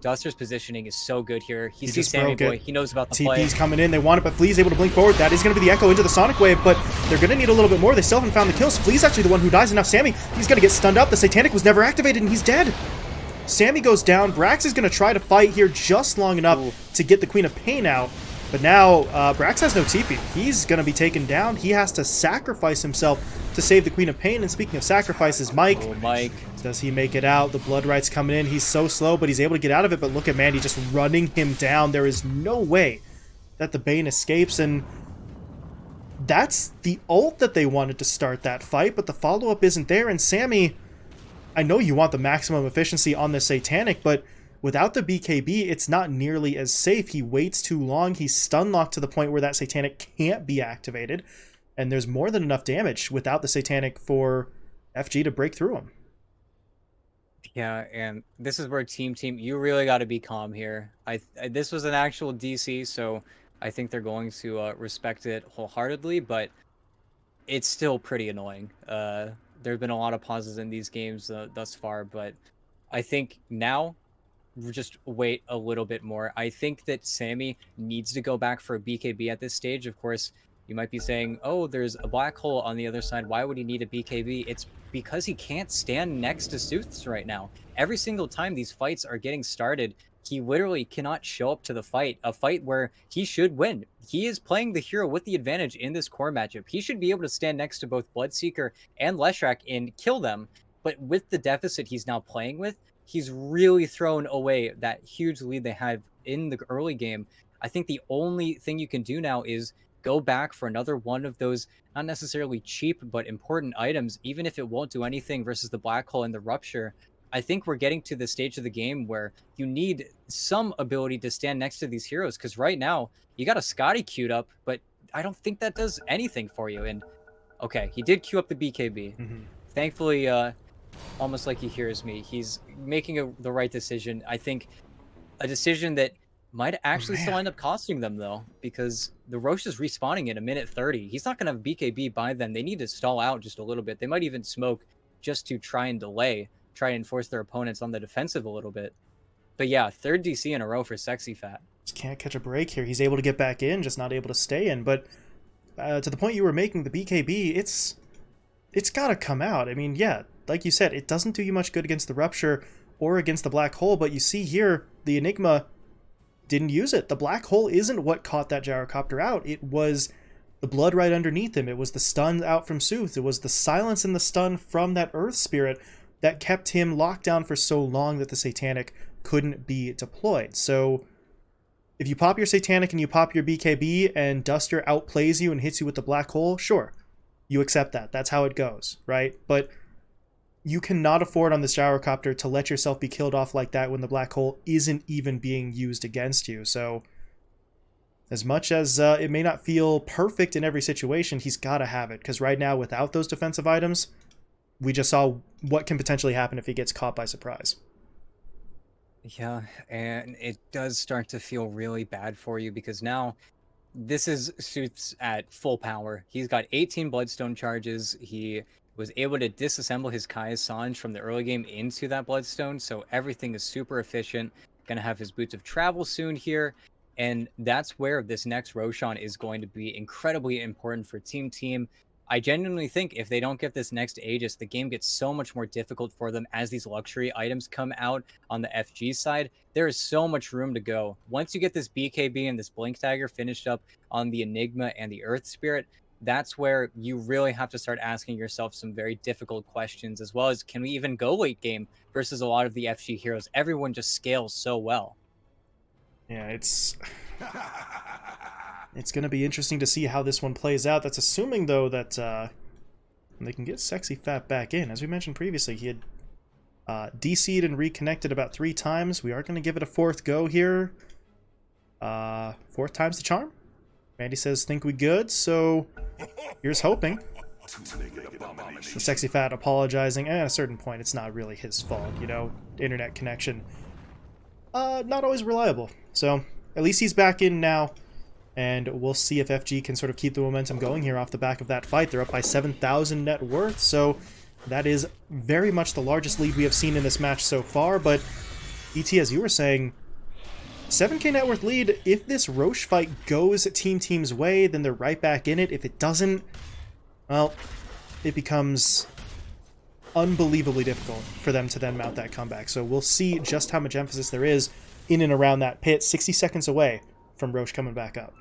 Duster's positioning is so good here. He sees just Sammy broke it. Boy. He knows about the play. TP's coming in. They want it, but Flea's able to blink forward. That is going to be the echo into the Sonic Wave, but they're going to need a little bit more. They still haven't found the kills. Flea's actually the one who dies, and now Sammy, he's going to get stunned up. The Satanic was never activated, and he's dead. Sammy goes down. Brax is going to try to fight here just long enough to get the Queen of Pain out, but now Brax has no TP. He's going to be taken down. He has to sacrifice himself to save the Queen of Pain, and speaking of sacrifices, Mike... Oh, Mike. Does he make it out? The Blood Right's coming in. He's so slow, but he's able to get out of it. But look at Mandy just running him down. There is no way that the Bane escapes, and that's the ult that they wanted to start that fight, but the follow-up isn't there. And Sammy, I know you want the maximum efficiency on the Satanic, but without the BKB, it's not nearly as safe. He waits too long. He's stun locked to the point where that Satanic can't be activated, and there's more than enough damage without the Satanic for FG to break through him. Yeah, and this is where Team you really got to be calm here. This was an actual DC, so I think they're going to respect it wholeheartedly, but it's still pretty annoying. There have been a lot of pauses in these games thus far, but I think now just wait a little bit more. I think that Sammy needs to go back for a BKB at this stage. Of course, you might be saying, oh, there's a black hole on the other side. Why would he need a BKB? It's because he can't stand next to Sooths right now. Every single time these fights are getting started, he literally cannot show up to the fight, a fight where he should win. He is playing the hero with the advantage in this core matchup. He should be able to stand next to both Bloodseeker and Leshrac and kill them. But with the deficit he's now playing with, he's really thrown away that huge lead they had in the early game. I think the only thing you can do now is go back for another one of those, not necessarily cheap, but important items, even if it won't do anything versus the Black Hole and the Rupture. I think we're getting to the stage of the game where you need some ability to stand next to these heroes, because right now, you got a Scotty queued up, but I don't think that does anything for you. And, okay, he did queue up the BKB. Thankfully, almost like he hears me. He's making the right decision. I think a decision that might actually still end up costing them, though, because the Roche is respawning in a minute 30. He's not going to have BKB by then. They need to stall out just a little bit. They might even smoke just to try and delay, try and force their opponents on the defensive a little bit. But yeah, third DC in a row for Sexy Fat. Just can't catch a break here. He's able to get back in, just not able to stay in. But to the point you were making, the BKB, it's got to come out. I mean, yeah, like you said, it doesn't do you much good against the Rupture or against the Black Hole, but you see here, the Enigma didn't use it. The Black Hole isn't what caught that Gyrocopter out. It was the blood right underneath him. It was the stun out from Sooth. It was the silence and the stun from that Earth Spirit that kept him locked down for so long that the Satanic couldn't be deployed. So if you pop your Satanic and you pop your BKB and Duster outplays you and hits you with the Black Hole, sure, you accept that. That's how it goes, right? But you cannot afford on this Gyrocopter to let yourself be killed off like that when the Black Hole isn't even being used against you. So as much as it may not feel perfect in every situation, he's got to have it. Because right now, without those defensive items, we just saw what can potentially happen if he gets caught by surprise. Yeah, and it does start to feel really bad for you because now this is Sooth's at full power. He's got 18 Bloodstone charges. He was able to disassemble his Kai's Sange from the early game into that Bloodstone, so everything is super efficient. Gonna have his Boots of Travel soon here, and that's where this next Roshan is going to be incredibly important for Team. I genuinely think if they don't get this next Aegis, the game gets so much more difficult for them as these luxury items come out on the FG side. There is so much room to go. Once you get this BKB and this Blink Dagger finished up on the Enigma and the Earth Spirit, that's where you really have to start asking yourself some very difficult questions, as well as can we even go late game versus a lot of the FG heroes? Everyone just scales so well. Yeah, it's It's going to be interesting to see how this one plays out. That's assuming, though, that they can get Sexy Fat back in. As we mentioned previously, he had DC'd and reconnected about 3 times. We are going to give it a 4th go here. 4th time's the charm. Randy says, think we good, so here's hoping. The Sexy Fat apologizing, and at a certain point, it's not really his fault, you know? Internet connection. Not always reliable. So, at least he's back in now, and we'll see if FG can sort of keep the momentum going here off the back of that fight. They're up by 7,000 net worth, so that is very much the largest lead we have seen in this match so far, but ET, as you were saying, 7k net worth lead. If this Roche fight goes Team's way, then they're right back in it. If it doesn't, well, it becomes unbelievably difficult for them to then mount that comeback. So we'll see just how much emphasis there is in and around that pit, 60 seconds away from Roche coming back up.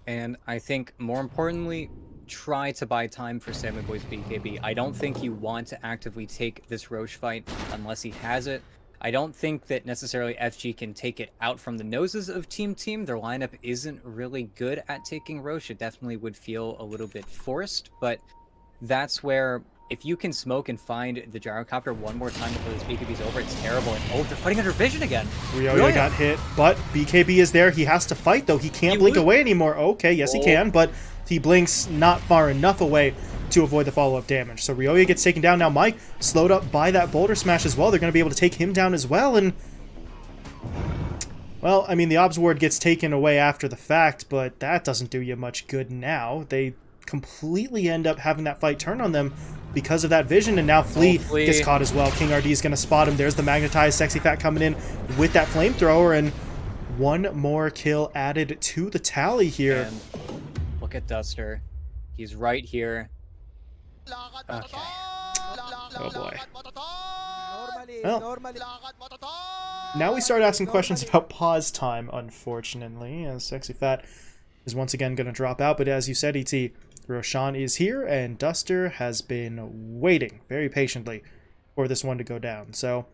And I think, more importantly, try to buy time for Salmon Boy's BKB. I don't think you want to actively take this Roche fight unless he has it. I don't think that necessarily FG can take it out from the noses of Team. Their lineup isn't really good at taking Roche. It definitely would feel a little bit forced, but that's where, if you can smoke and find the gyrocopter one more time before this BKB's over, it's terrible. And oh, they're fighting under vision again. Ryoya got hit, but BKB is there. He has to fight, though. He can't blink away anymore. Okay, yes, he can, but he blinks not far enough away to avoid the follow-up damage. So Ryoya gets taken down. Now Mike, slowed up by that boulder smash as well. They're going to be able to take him down as well, and well, I mean, the Obs Ward gets taken away after the fact, but that doesn't do you much good now. They completely end up having that fight turn on them because of that vision, and now Flea gets caught as well. King RD is going to spot him. There's the magnetized Sexy Fat coming in with that flamethrower, and one more kill added to the tally here. And look at Duster. He's right here. Okay. Oh boy. Well, now we start asking questions about pause time, unfortunately, as Sexy Fat is once again going to drop out. But as you said, ET, Roshan is here, and Duster has been waiting very patiently for this one to go down. So,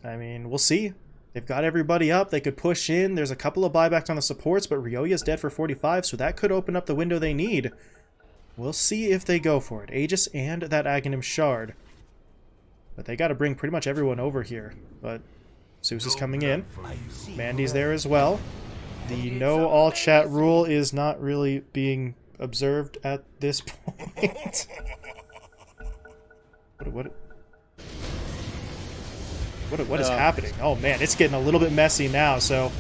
I mean, we'll see. They've got everybody up. They could push in. There's a couple of buybacks on the supports, but Ryoya's dead for 45, so that could open up the window they need. We'll see if they go for it. Aegis and that Aghanim Shard. But they got to bring pretty much everyone over here. But Zeus is coming in. Mandy's there as well. The no all chat rule is not really being observed at this point. What is happening? Oh man, it's getting a little bit messy now, so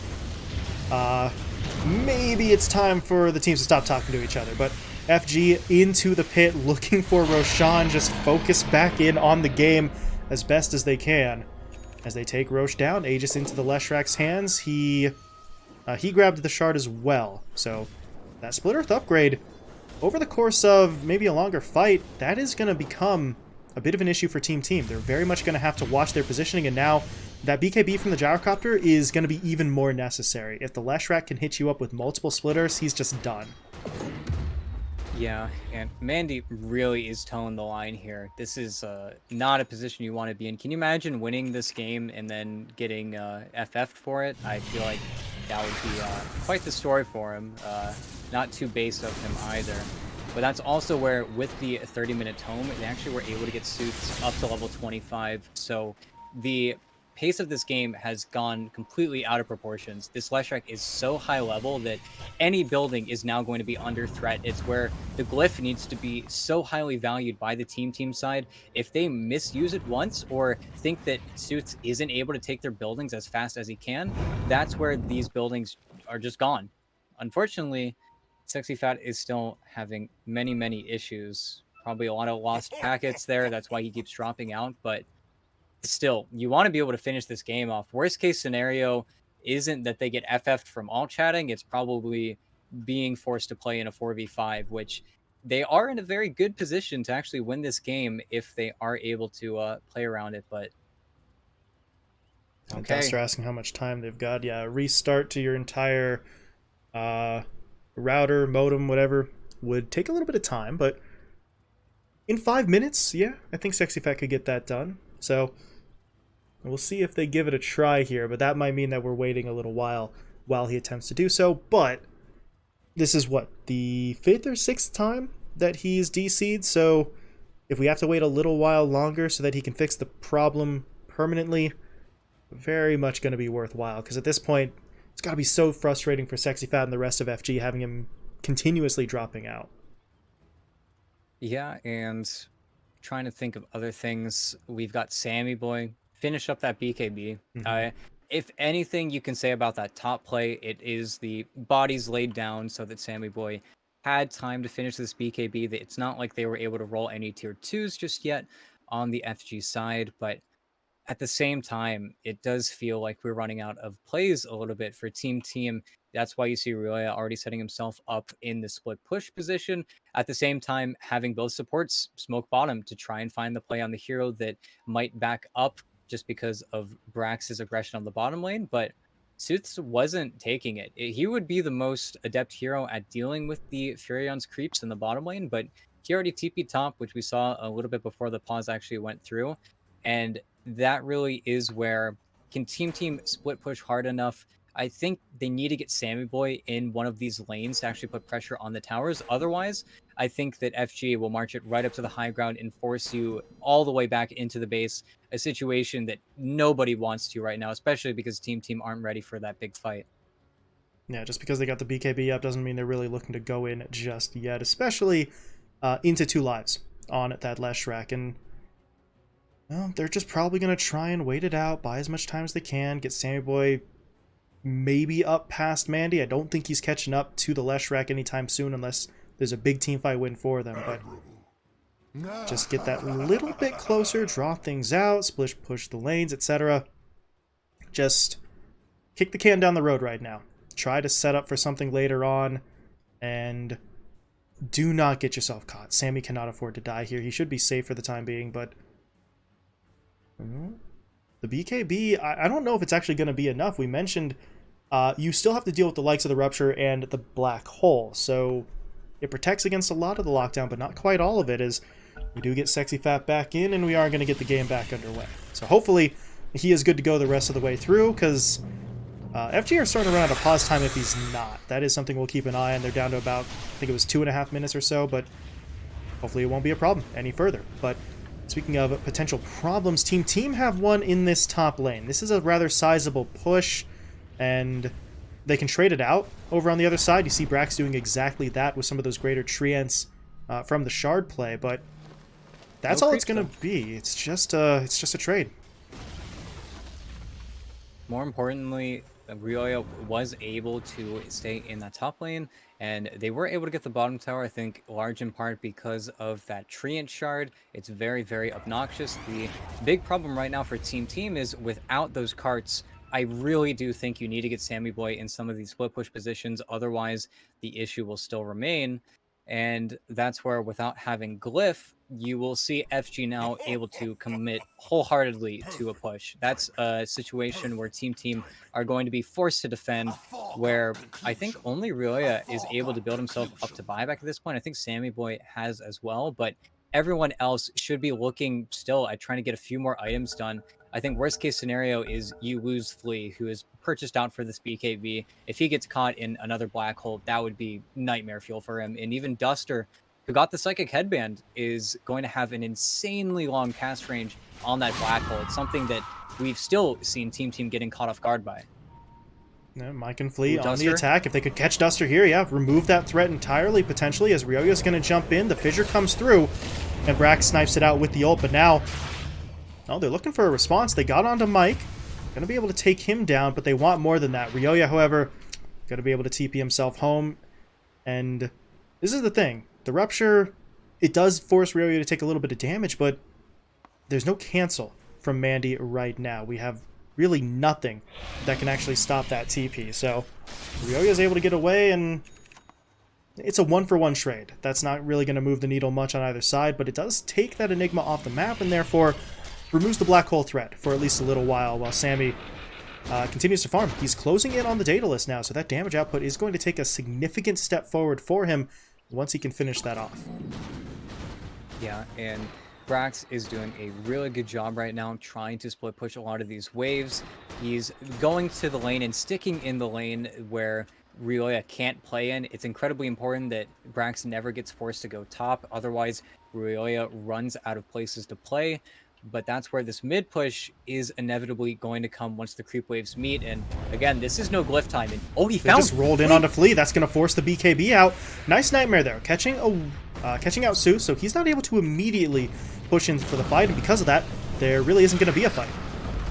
maybe it's time for the teams to stop talking to each other. But FG into the pit, looking for Roshan, just focus back in on the game as best as they can. As they take Roche down, Aegis into the Leshrak's hands. He grabbed the shard as well. So that Split Earth upgrade, over the course of maybe a longer fight, that is going to become a bit of an issue for Team. They're very much going to have to watch their positioning, and now that BKB from the gyrocopter is going to be even more necessary. If the Leshrak can hit you up with multiple splitters, he's just done. Yeah, and Mandy really is towing the line here. This is not a position you want to be in. Can you imagine winning this game and then getting FF'd for it? I feel like that would be quite the story for him. Not too base of him either. But that's also where, with the 30-minute tome, they actually were able to get suits up to level 25. So the pace of this game has gone completely out of proportions. This Leshrac is so high level that any building is now going to be under threat. It's where the glyph needs to be so highly valued by the team side. If they misuse it once or think that Suits isn't able to take their buildings as fast as he can, that's where these buildings are just gone. Unfortunately, Sexy Fat is still having many issues. Probably a lot of lost packets there. That's why he keeps dropping out, but still, you want to be able to finish this game off. Worst case scenario isn't that they get FF'd from all chatting. It's probably being forced to play in a 4v5, which they are in a very good position to actually win this game if they are able to play around it. But okay. Duster asking how much time they've got. Yeah, restart to your entire router, modem, whatever, would take a little bit of time, but in 5 minutes, yeah, I think Sexy Fat could get that done. So We'll see if they give it a try here, but that might mean that we're waiting a little while he attempts to do so. But this is what, the 5th or 6th time that he's DC'd, so if we have to wait a little while longer so that he can fix the problem permanently, very much going to be worthwhile, because at this point, it's got to be so frustrating for Sexy Fat and the rest of FG having him continuously dropping out. Yeah, and trying to think of other things. We've got Sammy Boy finish up that BKB. Mm-hmm. If anything you can say about that top play, it is the bodies laid down so that Sammy Boy had time to finish this BKB. It's not like they were able to roll any tier 2s just yet on the FG side, but at the same time, it does feel like we're running out of plays a little bit for Team Team. That's why you see Ryoya already setting himself up in the split push position. At the same time, having both supports smoke bottom to try and find the play on the hero that might back up just because of Brax's aggression on the bottom lane. But Suits wasn't taking it. He would be the most adept hero at dealing with the Furion's creeps in the bottom lane, but he already TP top, which we saw a little bit before the pause actually went through. And that really is where can Team Team split push hard enough? I think they need to get Sammy Boy in one of these lanes to actually put pressure on the towers. Otherwise, I think that FG will march it right up to the high ground and force you all the way back into the base, a situation that nobody wants to right now, especially because Team Team aren't ready for that big fight. Yeah, just because they got the BKB up doesn't mean they're really looking to go in just yet, especially into 2 lives on that Leshrac. And well, they're just probably going to try and wait it out, buy as much time as they can, get Sammy Boy maybe up past Mandy. I don't think he's catching up to the Leshrac anytime soon unless there's a big teamfight win for them. But just get that little bit closer, draw things out, splish push the lanes, etc. Just kick the can down the road right now. Try to set up for something later on, and do not get yourself caught. Sammy cannot afford to die here. He should be safe for the time being, but the BKB, I don't know if it's actually going to be enough. We mentioned you still have to deal with the likes of the Rupture and the Black Hole, so it protects against a lot of the lockdown, but not quite all of it, as we do get Sexy Fat back in, and we are going to get the game back underway. So hopefully he is good to go the rest of the way through, because FG are starting to run out of pause time if he's not. That is something we'll keep an eye on. They're down to about, I think it was 2.5 minutes or so, but hopefully it won't be a problem any further. But speaking of potential problems, Team Team have one in this top lane. This is a rather sizable push, and they can trade it out over on the other side. You see Brax doing exactly that with some of those greater treants from the shard play, but that's all it's going to be. It's just a trade. More importantly, Ryoya was able to stay in that top lane, and they were able to get the bottom tower, I think, large in part because of that treant shard. It's very, very obnoxious. The big problem right now for Team Team is without those carts, I really do think you need to get Sammy Boy in some of these split push positions. Otherwise, the issue will still remain. And that's where, without having Glyph, you will see FG now able to commit wholeheartedly to a push. That's a situation where Team Team are going to be forced to defend, where I think only Ryoya is able to build himself up to buyback at this point. I think Sammy Boy has as well, but everyone else should be looking still at trying to get a few more items done. I think worst case scenario is you lose Flea, who is purchased out for this BKB. If he gets caught in another black hole, that would be nightmare fuel for him. And even Duster, who got the Psychic Headband, is going to have an insanely long cast range on that black hole. It's something that we've still seen Team Team getting caught off guard by. Yeah, Mike and Flea on the attack. If they could catch Duster here, yeah, remove that threat entirely, potentially, as Ryoya's going to jump in. The Fissure comes through, and Brax snipes it out with the ult, but now, oh, they're looking for a response. They got onto Mike. Going to be able to take him down, but they want more than that. Ryoya, however, going to be able to TP himself home, and this is the thing. The Rupture, it does force Ryoya to take a little bit of damage, but there's no cancel from Mandy right now. We have really nothing that can actually stop that TP. So Ryoya is able to get away, and it's a 1-for-1 trade. That's not really going to move the needle much on either side, but it does take that Enigma off the map, and therefore removes the black hole threat for at least a little while Sammy continues to farm. He's closing in on the data list now, so that damage output is going to take a significant step forward for him once he can finish that off. Yeah, and Brax is doing a really good job right now trying to split push a lot of these waves. He's going to the lane and sticking in the lane where Rioya can't play in. It's incredibly important that Brax never gets forced to go top. Otherwise, Rioya runs out of places to play. But that's where this mid push is inevitably going to come once the creep waves meet. And again, this is no glyph time. And oh, he They found just rolled in Flea. onto Flea. That's going to force the BKB out. Nice Nightmare there. Catching out Sue, so he's not able to immediately push in for the fight, and because of that, there really isn't going to be a fight.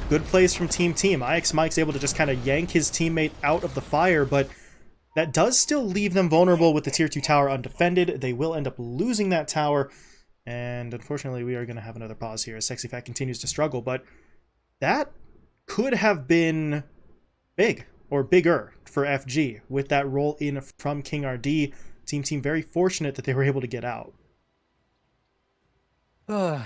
Good plays from Team Team. IX Mike's able to just kind of yank his teammate out of the fire, but that does still leave them vulnerable with the Tier 2 tower undefended. They will end up losing that tower, and unfortunately we are going to have another pause here as Sexy Fat continues to struggle, but that could have been big, or bigger, for FG with that roll in from King RD. Team very fortunate that they were able to get out. Oh.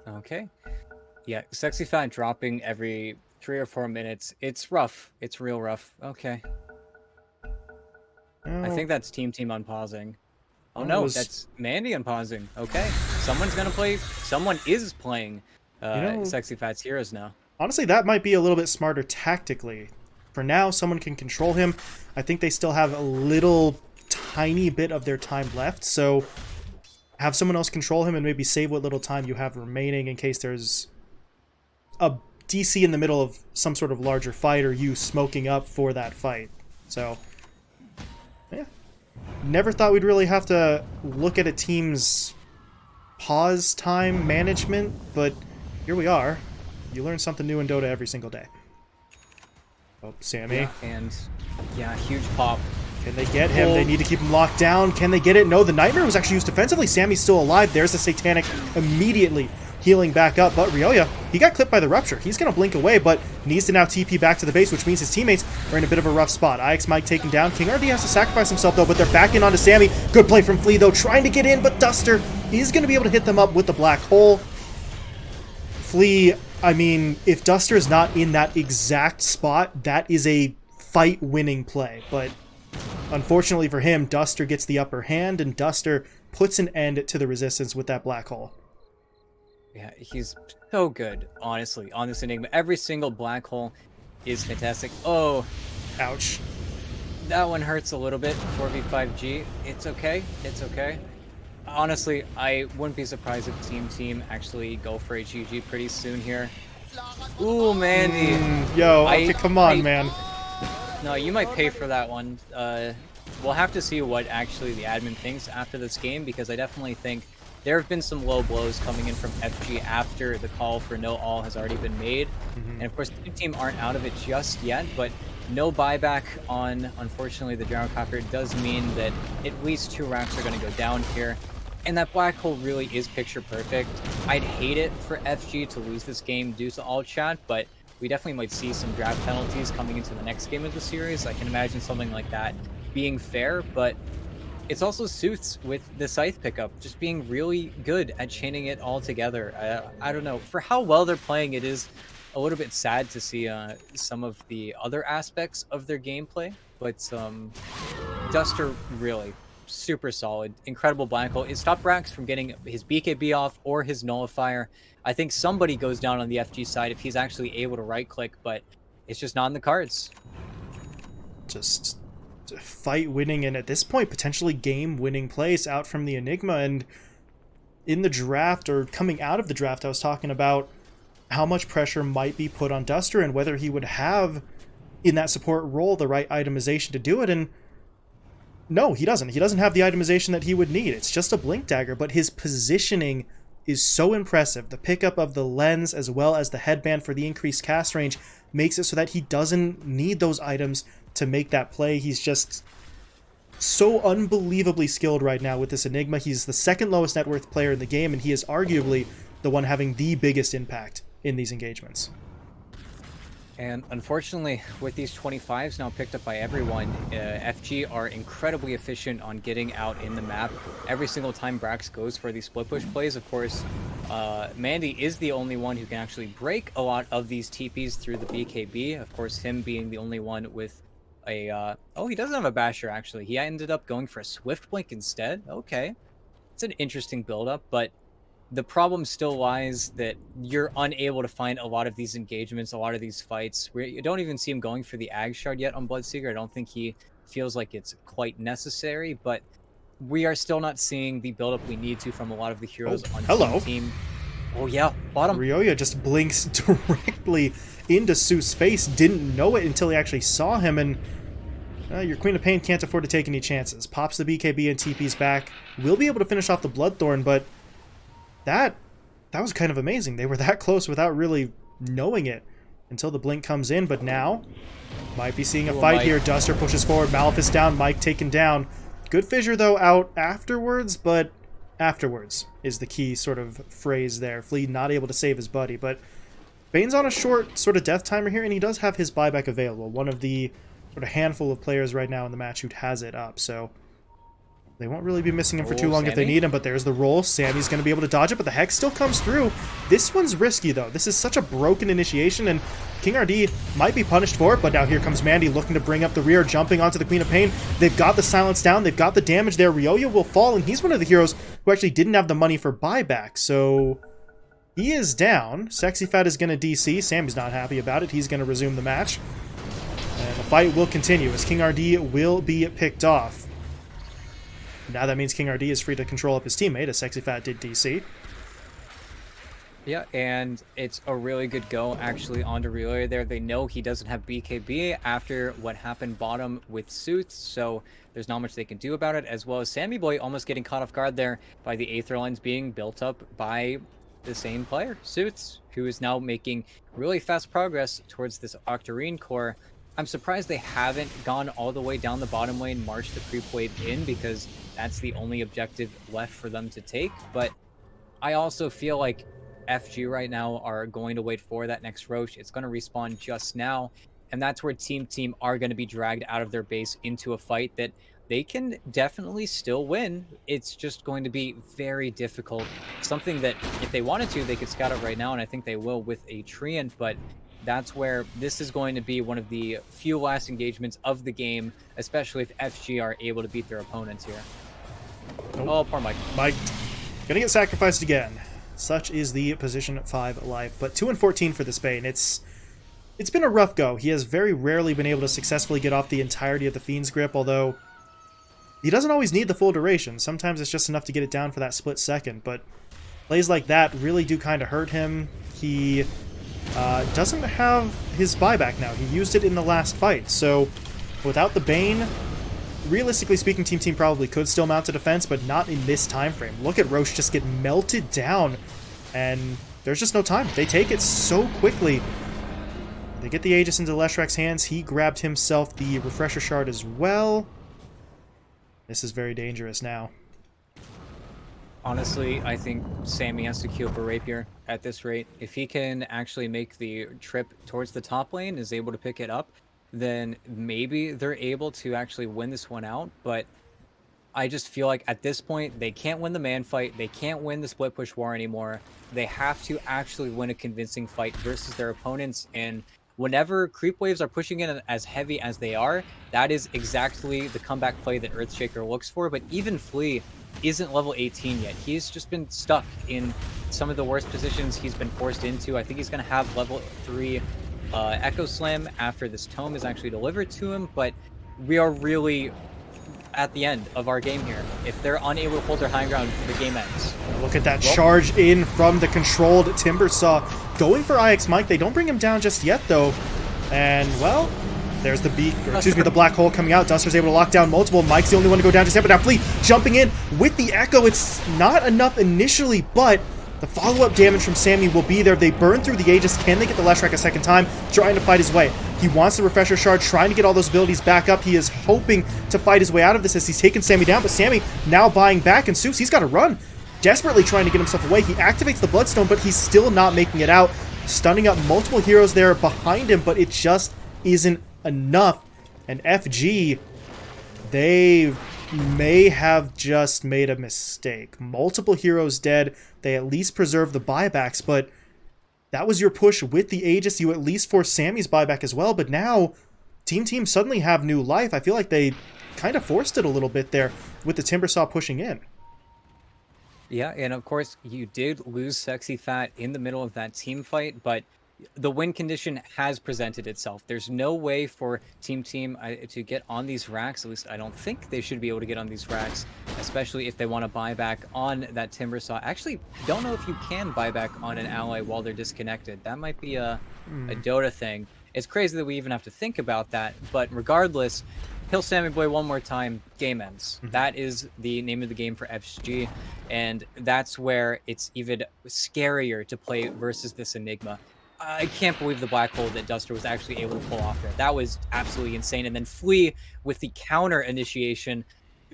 Okay. Yeah, Sexy Fat dropping every 3 or 4 minutes. It's rough. It's real rough. Okay. I think that's Team unpausing. Oh no, that's Mandy unpausing. Okay. Someone's gonna play. Someone is playing Sexy Fat's heroes now. Honestly, that might be a little bit smarter tactically. For now, someone can control him. I think they still have a little tiny bit of their time left, so have someone else control him and maybe save what little time you have remaining in case there's a DC in the middle of some sort of larger fight or you smoking up for that fight. So, yeah. Never thought we'd really have to look at a team's pause time management, but here we are. You learn something new in Dota every single day. Oh, Sammy. Yeah, and yeah, huge pop. Can they get him? They need to keep him locked down. Can they get it? No, the Nightmare was actually used defensively. Sammy's still alive. There's the Satanic immediately healing back up. But Ryoya, he got clipped by the Rupture. He's going to blink away, but needs to now TP back to the base, which means his teammates are in a bit of a rough spot. IX Mike taken down. King RD has to sacrifice himself, though, but they're backing onto Sammy. Good play from Flea, though, trying to get in, but Duster is going to be able to hit them up with the Black Hole. Flea, I mean, if Duster is not in that exact spot, that is a fight-winning play, but unfortunately for him, Duster gets the upper hand, and Duster puts an end to the resistance with that Black Hole. Yeah, he's so good, honestly, on this Enigma. Every single Black Hole is fantastic. Oh. Ouch. That one hurts a little bit, 4v5G. It's okay. It's okay. Honestly, I wouldn't be surprised if Team actually go for a GG pretty soon here. Ooh, Mandy. Okay, come on, man. No, you might pay for that one. We'll have to see what actually the admin thinks after this game, because I definitely think there have been some low blows coming in from FG after the call for no all has already been made. And of course, the team aren't out of it just yet, but no buyback on, unfortunately, the Gyrocopter does mean that at least 2 racks are going to go down here. And that Black Hole really is picture perfect. I'd hate it for FG to lose this game due to all chat, but we definitely might see some draft penalties coming into the next game of the series. I can imagine something like that being fair, but it's also Sooths with the Scythe pickup, just being really good at chaining it all together. I don't know. For how well they're playing, it is a little bit sad to see some of the other aspects of their gameplay, but Duster really super solid, incredible Black Hole. It stopped Brax from getting his BKB off or his Nullifier. I think somebody goes down on the FG side if he's actually able to right-click, but it's just not in the cards. Just fight-winning, and at this point, potentially game-winning plays out from the Enigma. And in the draft, or coming out of the draft, I was talking about how much pressure might be put on Duster and whether he would have, in that support role, the right itemization to do it, and no, he doesn't. He doesn't have the itemization that he would need. It's just a Blink Dagger, but his positioning is so impressive. The pickup of the lens as well as the headband for the increased cast range makes it so that he doesn't need those items to make that play. He's just so unbelievably skilled right now with this Enigma. He's the second lowest net worth player in the game, and he is arguably the one having the biggest impact in these engagements. And unfortunately, with these 25s now picked up by everyone, FG are incredibly efficient on getting out in the map. Every single time Brax goes for these split push plays, of course, Mandy is the only one who can actually break a lot of these TPs through the BKB. Of course, him being the only one with a, oh, he doesn't have a Basher, actually. He ended up going for a Swift Blink instead. Okay. It's an interesting build-up, but the problem still lies that you're unable to find a lot of these engagements, a lot of these fights. Where you don't even see him going for the Ag Shard yet on Bloodseeker. I don't think he feels like it's quite necessary, but we are still not seeing the buildup we need to from a lot of the Oh, heroes on hello. Team. Oh yeah, bottom. Ryoya just blinks directly into Su's face. Didn't know it until he actually saw him, and your Queen of Pain can't afford to take any chances. Pops the BKB and TP's back. Will be able to finish off the Bloodthorn, but that was kind of amazing. They were that close without really knowing it until the blink comes in, but now might be seeing a fight here. Duster pushes forward, Malefic's down, Mike taken down. Good fissure, though, out afterwards, but afterwards is the key sort of phrase there. Flea not able to save his buddy, but Bane's on a short sort of death timer here, and he does have his buyback available. One of the sort of handful of players right now in the match who has it up, so they won't really be missing him for too long if they need him, but there's the roll. Sammy's going to be able to dodge it, but the Hex still comes through. This one's risky, though. This is such a broken initiation, and King RD might be punished for it, but now here comes Mandy looking to bring up the rear, jumping onto the Queen of Pain. They've got the silence down. They've got the damage there. Ryoya will fall, and he's one of the heroes who actually didn't have the money for buyback, so he is down. Sexy Fat is going to DC. Sammy's not happy about it. He's going to resume the match, and the fight will continue as King RD will be picked off. Now that means King RD is free to control up his teammate, as Sexy Fat did DC. Yeah, and it's a really good go, actually, onto Relay there. They know he doesn't have BKB after what happened bottom with Suits, so there's not much they can do about it, as well as Sammy Boy almost getting caught off guard there by the Aether lines being built up by the same player, Suits, who is now making really fast progress towards this Octarine core. I'm surprised they haven't gone all the way down the bottom lane, marched the creep wave in, because that's the only objective left for them to take. But I also feel like FG right now are going to wait for that next Roche. It's going to respawn just now, and that's where Team are going to be dragged out of their base into a fight that they can definitely still win. It's just going to be very difficult. Something that if they wanted to, they could scout it right now, and I think they will with a Treant, but that's where this is going to be one of the few last engagements of the game, especially if FG are able to beat their opponents here. Oh, poor Mike. Mike gonna get sacrificed again. Such is the position 5 life. But 2 and 14 for this Bane. It's been a rough go. He has very rarely been able to successfully get off the entirety of the Fiend's grip, although he doesn't always need the full duration. Sometimes it's just enough to get it down for that split second, but plays like that really do kind of hurt him. He doesn't have his buyback now. He used it in the last fight, so without the Bane, realistically speaking, Team probably could still mount a defense, but not in this time frame. Look at Roche just get melted down, and there's just no time. They take it so quickly. They get the Aegis into Leshrek's hands. He grabbed himself the Refresher Shard as well. This is very dangerous now. Honestly, I think Sammy has to queue up a Rapier at this rate. If he can actually make the trip towards the top lane, is able to pick it up, then maybe they're able to actually win this one out. But I just feel like at this point, they can't win the man fight. They can't win the split push war anymore. They have to actually win a convincing fight versus their opponents. And whenever creep waves are pushing in as heavy as they are, that is exactly the comeback play that Earthshaker looks for. But even Flea isn't level 18 yet. He's just been stuck in some of the worst positions he's been forced into. I think he's going to have level 3 Echo Slam after this tome is actually delivered to him, but we are really at the end of our game here. If they're unable to hold their high ground, the game ends. Look at that charge in from the controlled Timbersaw. Going for IX Mike. They don't bring him down just yet, though. And, well, there's the the black hole coming out. Duster's able to lock down multiple. Mike's the only one to go down just yet, but now Flea jumping in with the Echo. It's not enough initially, but the follow-up damage from Sammy will be there. They burn through the Aegis. Can they get the Leshrac a second time? Trying to fight his way. He wants the Refresher Shard, trying to get all those abilities back up. He is hoping to fight his way out of this as he's taken Sammy down, but Sammy now buying back, and Seuss, he's got to run. Desperately trying to get himself away. He activates the Bloodstone, but he's still not making it out. Stunning up multiple heroes there behind him, but it just isn't enough. And FG, they may have just made a mistake. Multiple heroes dead. They at least preserve the buybacks, but that was your push with the Aegis. You at least forced Sammy's buyback as well, but now Team suddenly have new life. I feel like they kind of forced it a little bit there with the Timbersaw pushing in. Yeah, and of course, you did lose Sexy Fat in the middle of that team fight, but the win condition has presented itself. There's no way for Team to get on these racks. At least I don't think they should be able to get on these racks, especially if they want to buy back on that Timber Saw. Actually, don't know if you can buy back on an ally while they're disconnected. That might be a Dota thing. It's crazy that we even have to think about that, but regardless, Kill Sammy Boy one more time, game ends. That is the name of the game for FG, and that's where it's even scarier to play versus this Enigma. I can't believe the black hole that Duster was actually able to pull off there. That was absolutely insane. And then Flea with the counter initiation.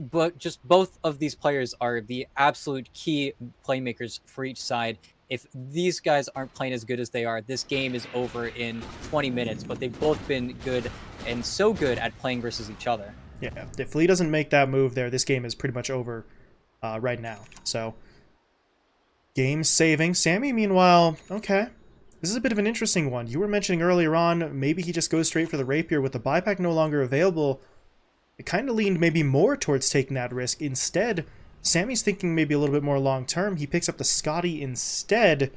But just both of these players are the absolute key playmakers for each side. If these guys aren't playing as good as they are, this game is over in 20 minutes. But they've both been good and so good at playing versus each other. Yeah, if Flea doesn't make that move there, this game is pretty much over right now. So, game saving. Sammy, meanwhile, okay. This is a bit of an interesting one. You were mentioning earlier on, maybe he just goes straight for the Rapier with the buyback no longer available. It kind of leaned maybe more towards taking that risk. Instead, Sammy's thinking maybe a little bit more long-term. He picks up the Scotty instead.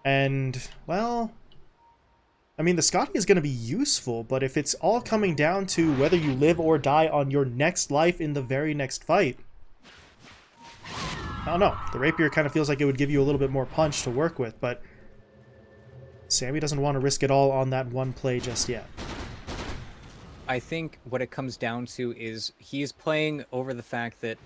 And, well, I mean, the Scotty is going to be useful, but if it's all coming down to whether you live or die on your next life in the very next fight, I don't know. The Rapier kind of feels like it would give you a little bit more punch to work with, but Sammy doesn't want to risk it all on that one play just yet. I think what it comes down to is he's playing over the fact that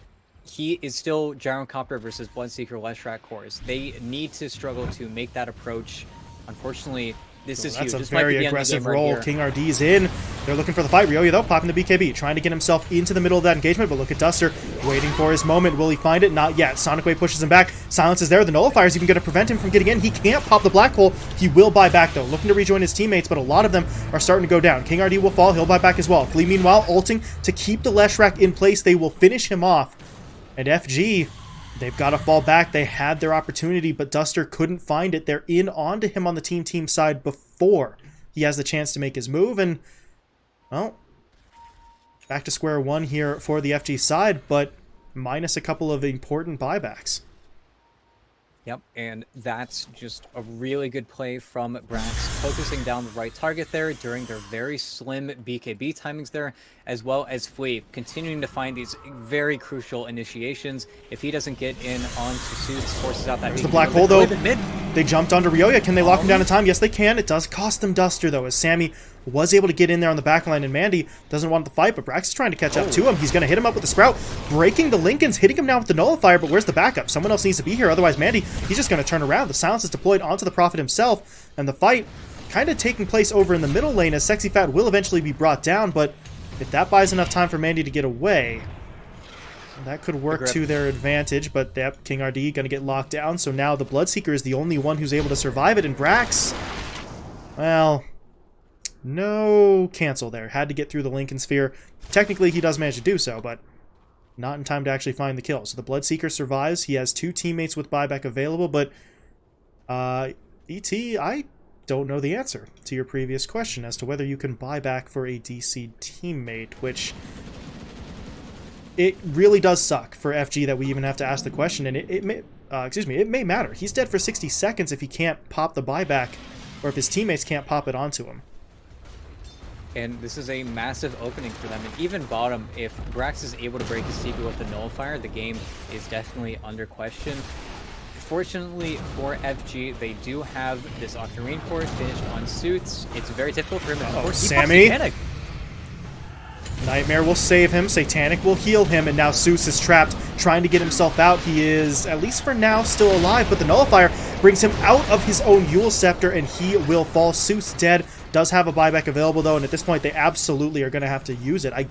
he is still Gyrocopter versus Bloodseeker Leshrac cores. They need to struggle to make that approach. Unfortunately, this is huge. That's a This might be very the end of the aggressive game right roll. here. King RD's in. They're looking for the fight. Ryoya, though, popping the BKB, trying to get himself into the middle of that engagement, but look at Duster, waiting for his moment. Will he find it? Not yet. Sonic Wave pushes him back. Silence is there. The Nullifier is even going to prevent him from getting in. He can't pop the black hole. He will buy back, though, looking to rejoin his teammates, but a lot of them are starting to go down. King RD will fall. He'll buy back as well. Flea, meanwhile, ulting to keep the Leshrac in place. They will finish him off. And FG, they've got to fall back. They had their opportunity, but Duster couldn't find it. They're in onto him on the team side before he has the chance to make his move, and, well, back to square one here for the FG side, but minus a couple of important buybacks. Yep, and that's just a really good play from Brax, focusing down the right target there during their very slim BKB timings there, as well as Flea continuing to find these very crucial initiations. If he doesn't get in onto Suits, forces out that There's the black hole, though. Mid. They jumped onto Ryoya. Can they lock him down in time? Yes, they can. It does cost them Duster, though, as Sammy was able to get in there on the backline, and Mandy doesn't want the fight, but Brax is trying to catch up to him. He's going to hit him up with the Sprout, breaking the Lincolns, hitting him now with the Nullifier, but where's the backup? Someone else needs to be here, otherwise Mandy, he's just going to turn around. The silence is deployed onto the Prophet himself, and the fight kind of taking place over in the middle lane as Sexy Fat will eventually be brought down, but if that buys enough time for Mandy to get away, that could work to their advantage, but yep, King RD going to get locked down, so now the Bloodseeker is the only one who's able to survive it, and Brax, well, no cancel there. Had to get through the Lincoln Sphere. Technically, he does manage to do so, but not in time to actually find the kill. So the Bloodseeker survives. He has two teammates with buyback available, but ET, I don't know the answer to your previous question as to whether you can buy back for a DC teammate, which it really does suck for FG that we even have to ask the question, and it may matter. He's dead for 60 seconds if he can't pop the buyback, or if his teammates can't pop it onto him. And this is a massive opening for them. And even bottom, if Brax is able to break his TP with the Nullifier, the game is definitely under question. Fortunately for FG, they do have this Octarine core finished on Suits. It's very difficult for him to keep Sammy. Satanic. Nightmare will save him, Satanic will heal him, and now Zeus is trapped, trying to get himself out. He is, at least for now, still alive, but the Nullifier brings him out of his own Yule Scepter, and he will fall. Zeus dead. Does have a buyback available, though, and at this point, they absolutely are going to have to use it. I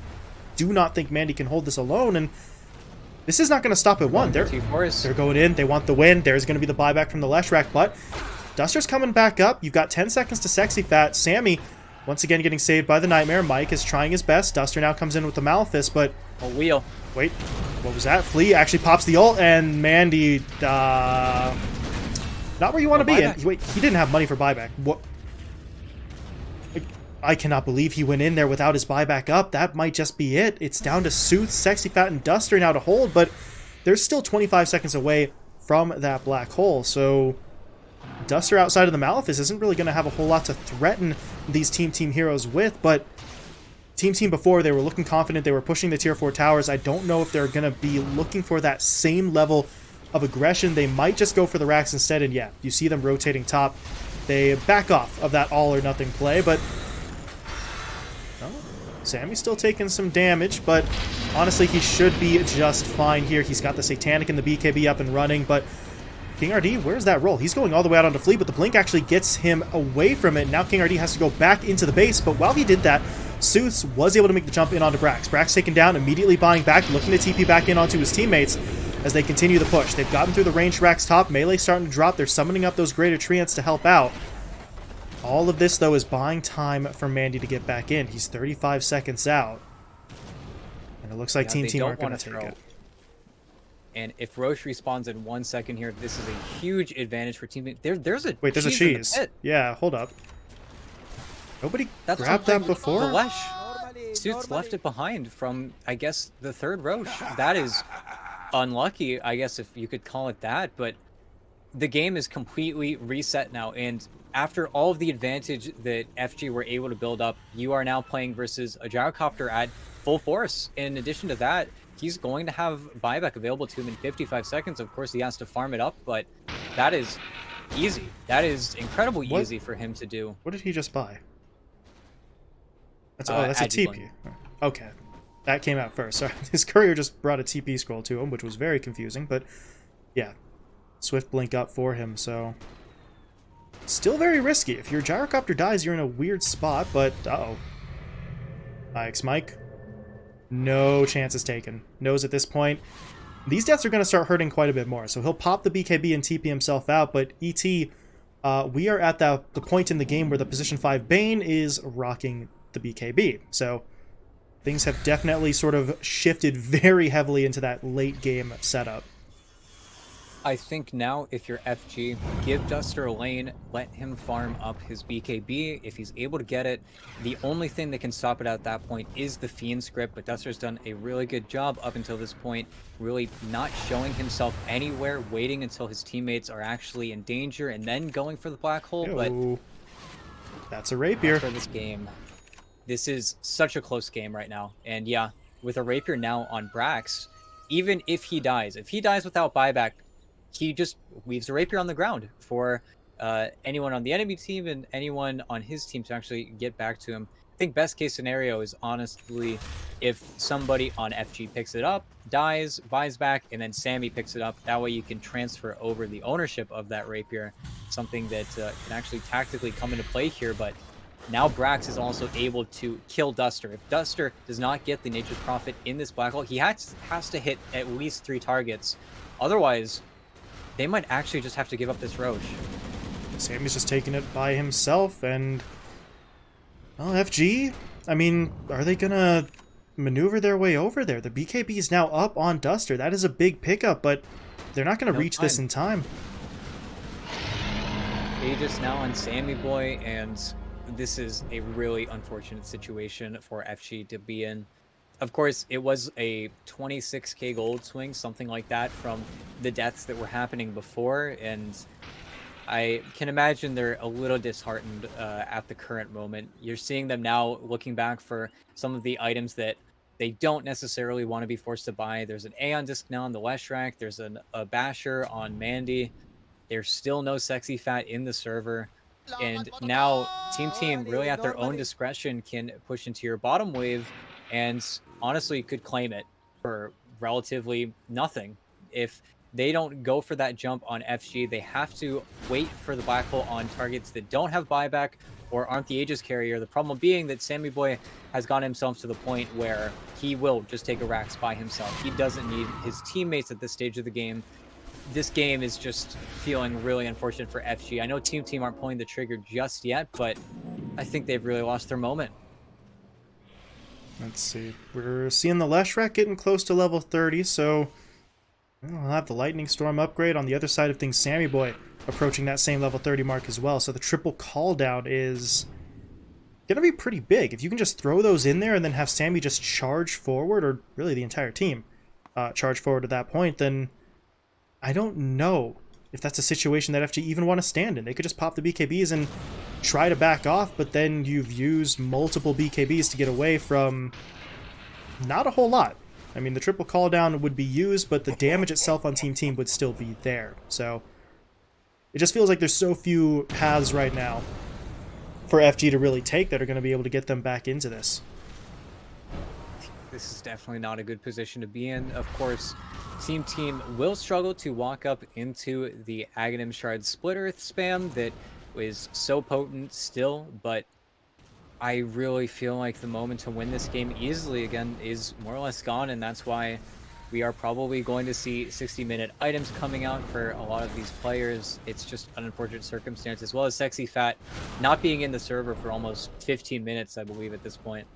do not think Mandy can hold this alone, and this is not going to stop at one. They're going in. They want the win. There's going to be the buyback from the Leshrac, but Duster's coming back up. You've got 10 seconds to Sexy Fat. Sammy, once again, getting saved by the Nightmare. Mike is trying his best. Duster now comes in with the Malefice, but... A wheel. Wait, what was that? Flea actually pops the ult, and Mandy, not where you want to be. And, wait, he didn't have money for buyback. What? I cannot believe he went in there without his buyback up. That might just be it. It's down to Sooth, Sexy Fat, and Duster now to hold, but there's still 25 seconds away from that black hole, so Duster outside of the Malefice isn't really going to have a whole lot to threaten these Team heroes with, but Team before, they were looking confident, they were pushing the tier 4 towers. I don't know if they're going to be looking for that same level of aggression. They might just go for the racks instead, and yeah, you see them rotating top. They back off of that all or nothing play, but Sammy's still taking some damage, but honestly, he should be just fine here. He's got the Satanic and the BKB up and running, but King RD, where's that roll? He's going all the way out onto Flea, but the Blink actually gets him away from it. Now King RD has to go back into the base, but while he did that, Sooths was able to make the jump in onto Brax. Brax taken down, immediately buying back, looking to TP back in onto his teammates as they continue the push. They've gotten through the ranged racks top, melee starting to drop, they're summoning up those greater treants to help out. All of this, though, is buying time for Mandy to get back in. He's 35 seconds out. And it looks like Team aren't going to take it. And if Roche respawns in 1 second here, this is a huge advantage for Team. There's a Wait, there's a cheese. Yeah, hold up. Nobody grabbed that before? The Lesh. Suits left it behind from, I guess, the third Roche. That is unlucky, I guess, if you could call it that. But the game is completely reset now, and after all of the advantage that FG were able to build up, you are now playing versus a gyrocopter at full force. In addition to that, he's going to have buyback available to him in 55 seconds. Of course, he has to farm it up, but that is easy. That is incredibly easy for him to do. What did he just buy? That's, that's a TP. Okay. That came out first. Sorry. His courier just brought a TP scroll to him, which was very confusing, but yeah. Swift blink up for him, so still very risky. If your gyrocopter dies, you're in a weird spot, but uh-oh. Ix Mike. No chances taken. Knows at this point. These deaths are going to start hurting quite a bit more, so he'll pop the BKB and TP himself out, but ET, we are at the point in the game where the position 5 Bane is rocking the BKB, so things have definitely sort of shifted very heavily into that late game setup. I think now, if you're FG, give Duster a lane, let him farm up his BKB. If he's able to get it, the only thing that can stop it at that point is the Fiend script, but Duster's done a really good job up until this point, really not showing himself anywhere, waiting until his teammates are actually in danger, and then going for the black hole. Ew. But that's a rapier. for this game. This is such a close game right now, and yeah, with a rapier now on Brax, even if he dies without buyback, he just weaves a rapier on the ground for anyone on the enemy team and anyone on his team to actually get back to him. I think best case scenario is honestly if somebody on FG picks it up, dies, buys back, and then Sammy picks it up. That way you can transfer over the ownership of that rapier, something that can actually tactically come into play here. But now Brax is also able to kill Duster. If Duster does not get the Nature's Prophet in this black hole, he has to hit at least 3 targets. Otherwise, they might actually just have to give up this Roche. Sammy's just taking it by himself, and well, FG, I mean, are they gonna maneuver their way over there? The BKB is now up on Duster. That is a big pickup, but they're not gonna reach this in time. Aegis now on Sammy Boy, and this is a really unfortunate situation for FG to be in. Of course, it was a 26k gold swing, something like that, from the deaths that were happening before, and I can imagine they're a little disheartened at the current moment. You're seeing them now looking back for some of the items that they don't necessarily want to be forced to buy. There's an Aeon disc now on the Leshrac, there's a Basher on Mandy, there's still no Sexy Fat in the server, and now Team really at their own discretion can push into your bottom wave and honestly could claim it for relatively nothing. If they don't go for that jump on FG, they have to wait for the black hole on targets that don't have buyback or aren't the Aegis carrier. The problem being that Sammy Boy has gotten himself to the point where he will just take a Rax by himself. He doesn't need his teammates at this stage of the game. This game is just feeling really unfortunate for FG. I know Team aren't pulling the trigger just yet, but I think they've really lost their moment. Let's see. We're seeing the Leshrac getting close to level 30, so we'll have the Lightning Storm upgrade. On the other side of things, Sammy Boy approaching that same level 30 mark as well. So the triple call down is going to be pretty big. If you can just throw those in there and then have Sammy just charge forward, or really the entire team charge forward at that point, then I don't know if that's a situation that FG even want to stand in. They could just pop the BKBs and try to back off, but then you've used multiple BKBs to get away from not a whole lot. I mean, the triple call down would be used, but the damage itself on Team Team would still be there. So it just feels like there's so few paths right now for FG to really take that are going to be able to get them back into this. This is definitely not a good position to be in. Of course, Team will struggle to walk up into the Aghanim Shard Split Earth spam that is so potent still, but I really feel like the moment to win this game easily again is more or less gone, and that's why we are probably going to see 60-minute items coming out for a lot of these players. It's just an unfortunate circumstance, as well as Sexy Fat not being in the server for almost 15 minutes, I believe, at this point.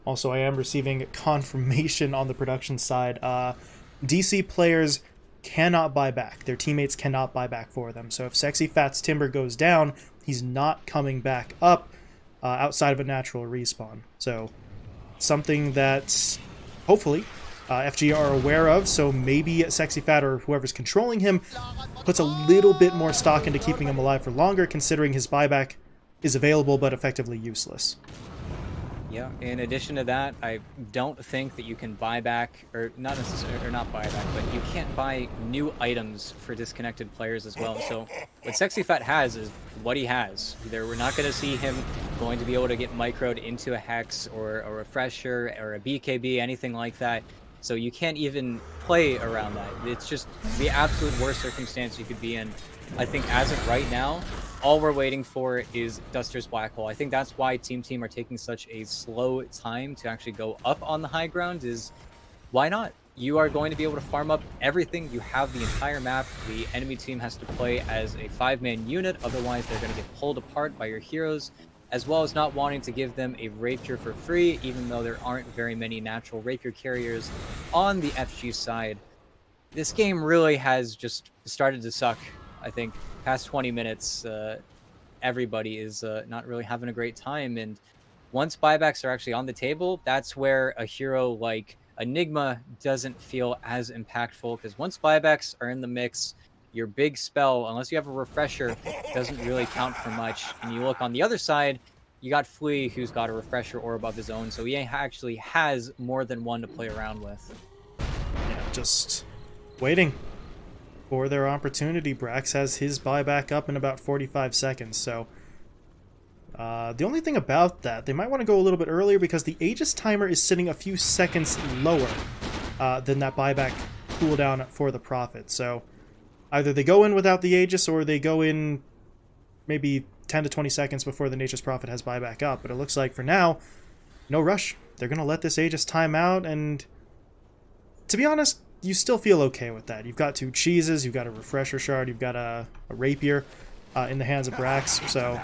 Also, I am receiving confirmation on the production side. DC players cannot buy back. Their teammates cannot buy back for them. So if Sexy Fat's Timber goes down, he's not coming back up outside of a natural respawn. So something that hopefully FG are aware of, so maybe Sexy Fat or whoever's controlling him puts a little bit more stock into keeping him alive for longer, considering his buyback is available but effectively useless. Yeah, in addition to that, I don't think that you can buy back, or not necessarily, or not buy back, but you can't buy new items for disconnected players as well. So what Sexy Fat has is what he has. We're not going to see him going to be able to get microed into a Hex or a Refresher or a BKB, anything like that. So you can't even play around that. It's just the absolute worst circumstance you could be in. I think as of right now, all we're waiting for is Duster's Black Hole. I think that's why Team are taking such a slow time to actually go up on the high ground, is why not? You are going to be able to farm up everything. You have the entire map. The enemy team has to play as a 5-man unit, otherwise they're going to get pulled apart by your heroes, as well as not wanting to give them a rapier for free, even though there aren't very many natural rapier carriers on the FG side. This game really has just started to suck. I think past 20 minutes, everybody is not really having a great time. And once buybacks are actually on the table, that's where a hero like Enigma doesn't feel as impactful, because once buybacks are in the mix, your big spell, unless you have a refresher, doesn't really count for much. And you look on the other side, you got Flea, who's got a refresher orb of his own, so he actually has more than one to play around with. Yeah, just waiting for their opportunity. Brax has his buyback up in about 45 seconds, so the only thing about that, they might want to go a little bit earlier, because the Aegis timer is sitting a few seconds lower than that buyback cooldown for the Prophet. So either they go in without the Aegis, or they go in maybe 10 to 20 seconds before the Nature's Prophet has buyback up. But it looks like for now, no rush. They're going to let this Aegis time out, and to be honest, you still feel okay with that. You've got 2 cheeses, you've got a Refresher Shard, you've got a rapier in the hands of Brax, so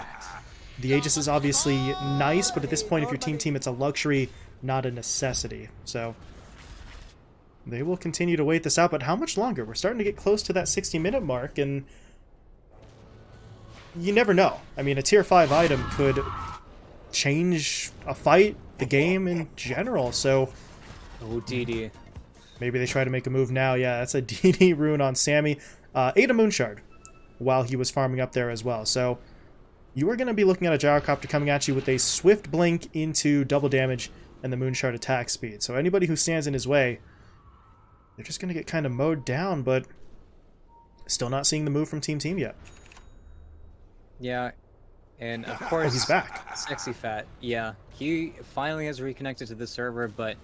the Aegis is obviously nice, but at this point, if you're Team, it's a luxury, not a necessity. So they will continue to wait this out, but how much longer? We're starting to get close to that 60-minute mark, and you never know. I mean, a tier 5 item could change a fight, the game in general, so Oh, DD. maybe they try to make a move now. Yeah, that's a DD rune on Sammy. Ate a Moonshard while he was farming up there as well. So you are going to be looking at a Gyrocopter coming at you with a swift blink into double damage and the Moonshard attack speed. So anybody who stands in his way, they're just going to get kind of mowed down, but still not seeing the move from Team yet. Yeah, and of course, Oh, he's back. Sexy Fat. Yeah, he finally has reconnected to the server, but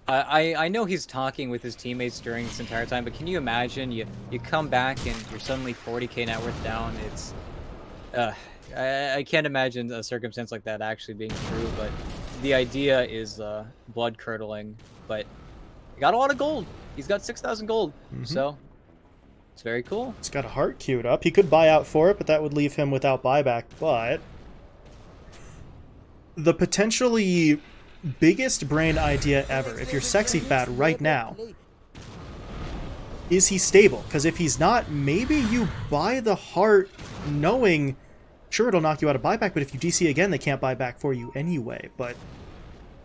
I know he's talking with his teammates during this entire time, but can you imagine you come back and you're suddenly 40k net worth down? It's I can't imagine a circumstance like that actually being true, but the idea is blood curdling. But he got a lot of gold. He's got 6,000 gold, so it's very cool. He's got a heart queued up. He could buy out for it, but that would leave him without buyback. But the potentially biggest brain idea ever, if you're Sexy Fat right now, is he stable? Because if he's not, maybe you buy the heart knowing, Sure, it'll knock you out of buyback, but if you DC again, they can't buy back for you anyway. But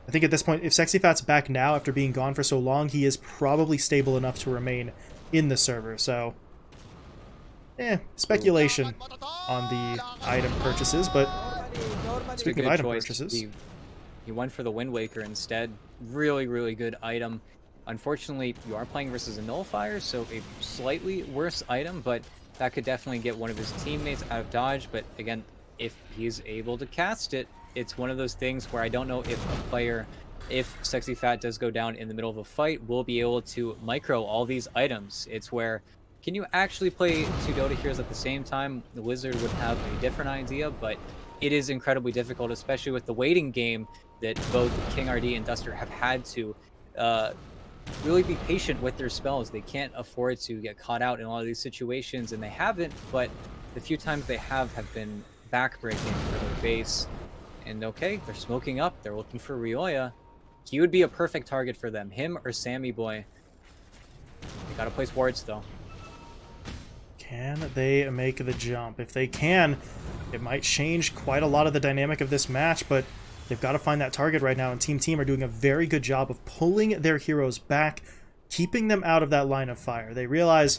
I think at this point, if Sexy Fat's back now after being gone for so long, he is probably stable enough to remain in the server. So, speculation on the item purchases, but speaking of item purchases... He went for the Wind Waker instead. Really, really good item. Unfortunately, you are playing versus a Nullifier, so a slightly worse item, but that could definitely get one of his teammates out of dodge. But again, if he's able to cast it, it's one of those things where I don't know if a player, if Sexy Fat does go down in the middle of a fight, will be able to micro all these items. It's where, can you actually play two Dota heroes at the same time? The Wizard would have a different idea, but it is incredibly difficult, especially with the waiting game that both King RD and Duster have had to really be patient with their spells. They can't afford to get caught out in a lot of these situations, and they haven't, but the few times they have been backbreaking for their base. And okay, they're smoking up, they're looking for Rioya. He would be a perfect target for them, him or Sammy Boy. They gotta place wards though. Can they make the jump? If they can, it might change quite a lot of the dynamic of this match, but they've got to find that target right now, and Team are doing a very good job of pulling their heroes back, keeping them out of that line of fire. They realize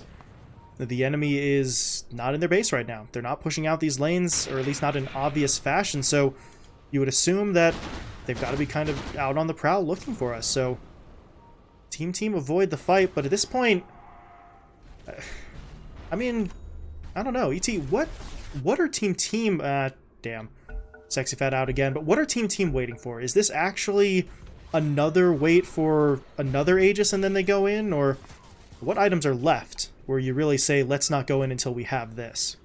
that the enemy is not in their base right now. They're not pushing out these lanes, or at least not in obvious fashion, so you would assume that they've got to be kind of out on the prowl looking for us. So Team avoid the fight, but at this point, I mean, I don't know. ET, what are Team damn. Sexy Fat out again, but what are Team waiting for? Is this actually another wait for another Aegis and then they go in? Or what items are left where you really say, let's not go in until we have this?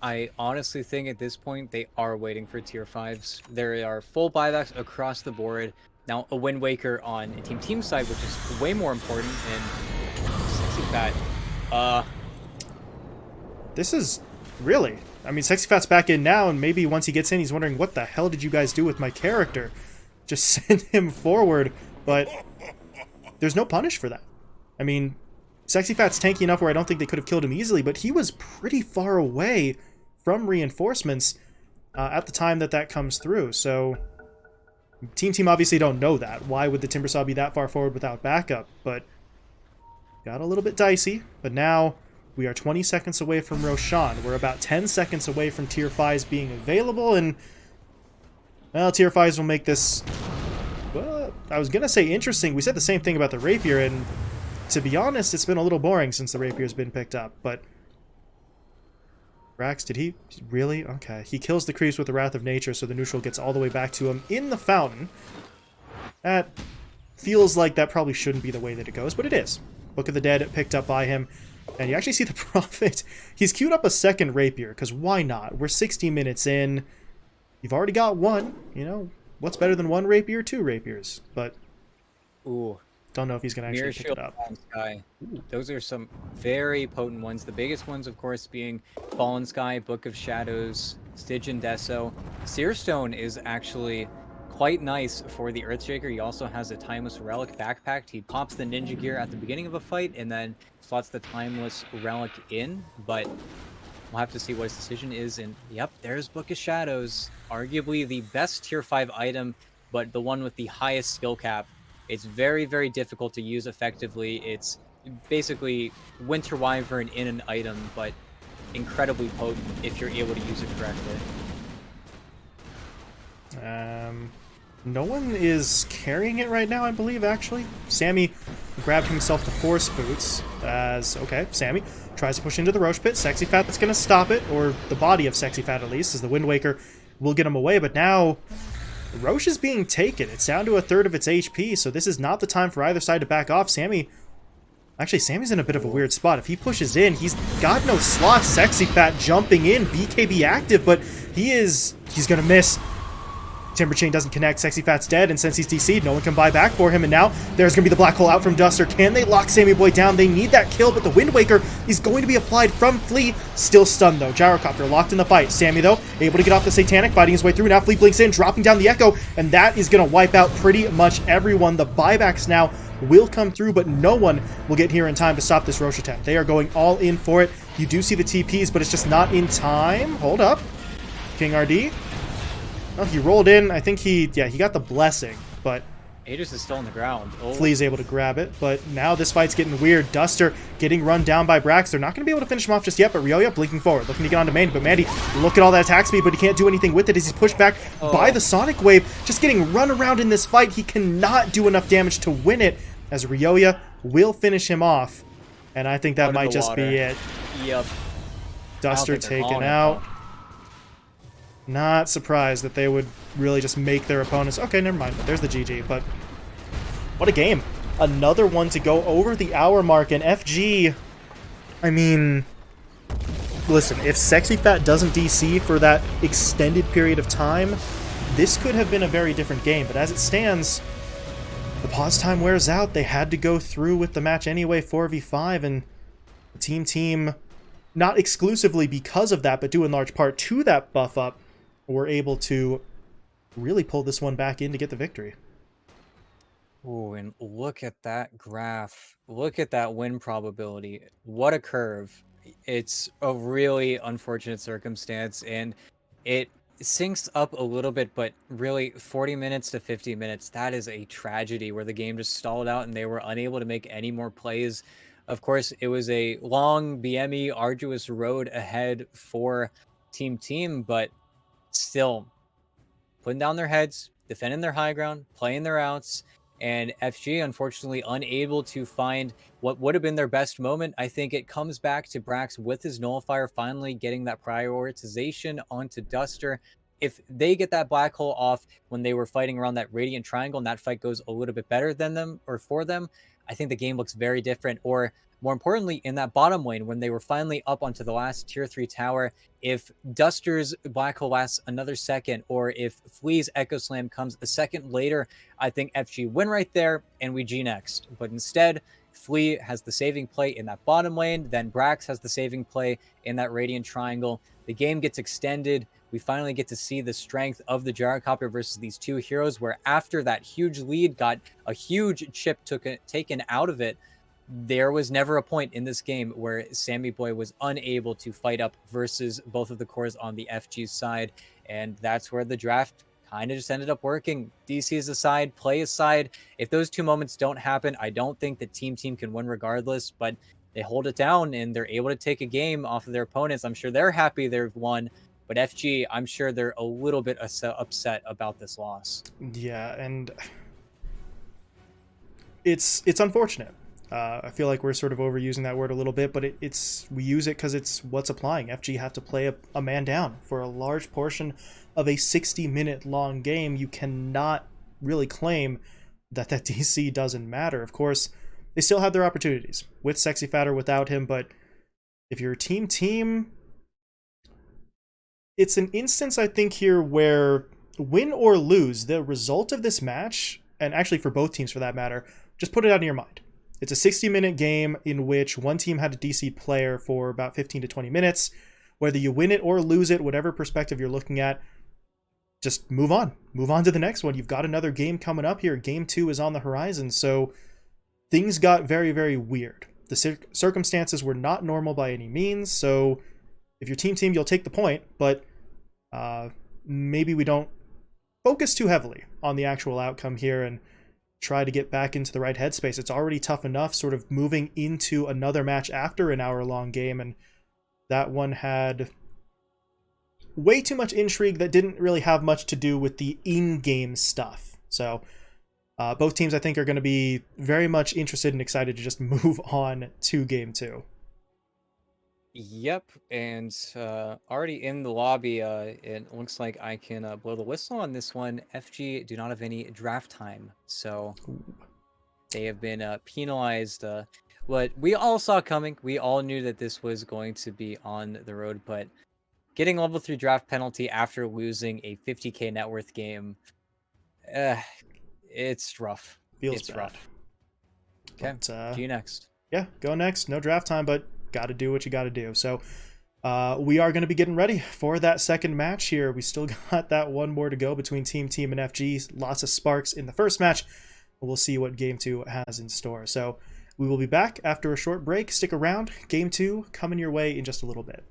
I honestly think at this point they are waiting for tier 5s. There are full buybacks across the board. Now, a Wind Waker on a Team side, which is way more important, and Sexy Fat. This is really... I mean, Sexy Fat's back in now, and maybe once he gets in, he's wondering, what the hell did you guys do with my character? Just send him forward, but there's no punish for that. I mean, Sexy Fat's tanky enough where I don't think they could have killed him easily, but he was pretty far away from reinforcements at the time that comes through, so... Team obviously don't know that. Why would the Timbersaw be that far forward without backup? But got a little bit dicey, but now... We are 20 seconds away from Roshan. We're about 10 seconds away from Tier 5s being available, and... Well, Tier 5s will make this... Well, I was gonna say interesting. We said the same thing about the Rapier, and to be honest, it's been a little boring since the Rapier's been picked up, but... Rax, did he... Really? Okay. He kills the creeps with the Wrath of Nature, so the neutral gets all the way back to him in the fountain. That feels like that probably shouldn't be the way that it goes, but it is. Book of the Dead picked up by him. And you actually see the Prophet. He's queued up a second Rapier, because why not? We're 60 minutes in. You've already got one. You know, what's better than one Rapier? Two Rapiers. But, ooh, don't know if he's going to actually pick it up. Sky. Those are some very potent ones. The biggest ones, of course, being Fallen Sky, Book of Shadows, Stygian Deso. Searstone is actually quite nice for the Earthshaker. He also has a Timeless Relic backpacked. He pops the Ninja Gear at the beginning of a fight and then slots the Timeless Relic in, but we'll have to see what his decision is. And yep, there's Book of Shadows. Arguably the best tier 5 item, but the one with the highest skill cap. It's very, very difficult to use effectively. It's basically Winter Wyvern in an item, but incredibly potent if you're able to use it correctly. No one is carrying it right now, I believe, actually. Sammy grabbed himself the Force Boots as... Okay, Sammy tries to push into the Roche Pit. Sexy Fat that's going to stop it, or the body of Sexy Fat at least, as the Wind Waker will get him away. But now, Roche is being taken. It's down to a third of its HP, so this is not the time for either side to back off. Sammy... Actually, Sammy's in a bit of a weird spot. If he pushes in, he's got no slots. Sexy Fat jumping in, BKB active, but he's going to miss. Timber Chain doesn't connect, Sexy Fat's dead, and since he's DC'd, no one can buy back for him, and now there's going to be the Black Hole out from Duster. Can they lock Sammy Boy down? They need that kill, but the Wind Waker is going to be applied from Flea. Still stunned, though. Gyrocopter locked in the fight. Sammy, though, able to get off the Satanic, fighting his way through. Now Flea blinks in, dropping down the Echo, and that is going to wipe out pretty much everyone. The buybacks now will come through, but no one will get here in time to stop this Roche attempt. They are going all in for it. You do see the TPs, but it's just not in time. Hold up. King RD. Oh, he rolled in. I think he got the blessing, but Aegis is still on the ground. Oh, Flea's able to grab it. But now this fight's getting weird. Duster getting run down by Brax. They're not going to be able to finish him off just yet, but Ryoya blinking forward, looking to get onto main. But Mandy, look at all that attack speed, but he can't do anything with it as he's pushed back by the Sonic Wave. Just getting run around in this fight. He cannot do enough damage to win it, as Ryoya will finish him off. And I think that might just be it. Yep. Duster taken out. Not surprised that they would really just make their opponents... Okay, never mind. There's the GG, but what a game. Another one to go over the hour mark, and FG... I mean... Listen, if Sexy Fat doesn't DC for that extended period of time, this could have been a very different game, but as it stands, the pause time wears out. They had to go through with the match anyway, 4v5, and the team, not exclusively because of that, but due in large part to that buff up, were able to really pull this one back in to get the victory. Oh, and look at that graph. Look at that win probability. What a curve. It's a really unfortunate circumstance, and it syncs up a little bit, but really 40 minutes to 50 minutes, that is a tragedy where the game just stalled out and they were unable to make any more plays. Of course, it was a long, BME, arduous road ahead for Team, but still putting down their heads, defending their high ground, playing their outs, and FG unfortunately unable to find what would have been their best moment. I think it comes back to Brax with his nullifier finally getting that prioritization onto Duster. If they get that black hole off when they were fighting around that radiant triangle and that fight goes a little bit better than them or for them, I think the game looks very different. Or more importantly, in that bottom lane, when they were finally up onto the last tier 3 tower, if Duster's black hole lasts another second, or if Flea's Echo Slam comes a second later, I think FG win right there and we G next. But instead, Flea has the saving play in that bottom lane, then Brax has the saving play in that radiant triangle. The game gets extended. We finally get to see the strength of the Gyrocopter versus these two heroes, where after that huge lead got a huge chip taken out of it, there was never a point in this game where Sammy Boy was unable to fight up versus both of the cores on the FG side. And that's where the draft kind of just ended up working. DC aside, play aside, if those two moments don't happen, I don't think that Team can win regardless, but they hold it down and they're able to take a game off of their opponents. I'm sure they're happy they've won, but FG, I'm sure they're a little bit upset about this loss. Yeah, and it's unfortunate. I feel like we're sort of overusing that word a little bit, but we use it because it's what's applying. FG have to play a man down for a large portion of a 60-minute long game. You cannot really claim that DC doesn't matter. Of course, they still have their opportunities with Sexy Fat or without him, but if you're Team, it's an instance, I think, here where win or lose, the result of this match, and actually for both teams for that matter, just put it out of your mind. It's a 60-minute game in which one team had a DC player for about 15 to 20 minutes. Whether you win it or lose it, whatever perspective you're looking at, just move on. Move on to the next one. You've got another game coming up here. Game 2 is on the horizon, so things got very, very weird. The circumstances were not normal by any means, so if you're Team, you'll take the point, but maybe we don't focus too heavily on the actual outcome here and try to get back into the right headspace. It's already tough enough sort of moving into another match after an hour-long game, and that one had way too much intrigue that didn't really have much to do with the in-game stuff. So both teams, I think, are going to be very much interested and excited to just move on to Game 2. Yep, and already in the lobby, it looks like I can blow the whistle on this one. FG do not have any draft time, so they have been penalized. What we all saw coming, we all knew that this was going to be on the road, but getting level 3 draft penalty after losing a 50k net worth game, it's rough. Feels bad. Rough. Okay, but, G next. Yeah, go next. No draft time, but got to do what you got to do. So we are going to be getting ready for that second match here. We still got that one more to go between Team and FG. Lots of sparks in the first match. We'll see what Game 2 has in store. So we will be back after a short break. Stick around. Game 2 coming your way in just a little bit.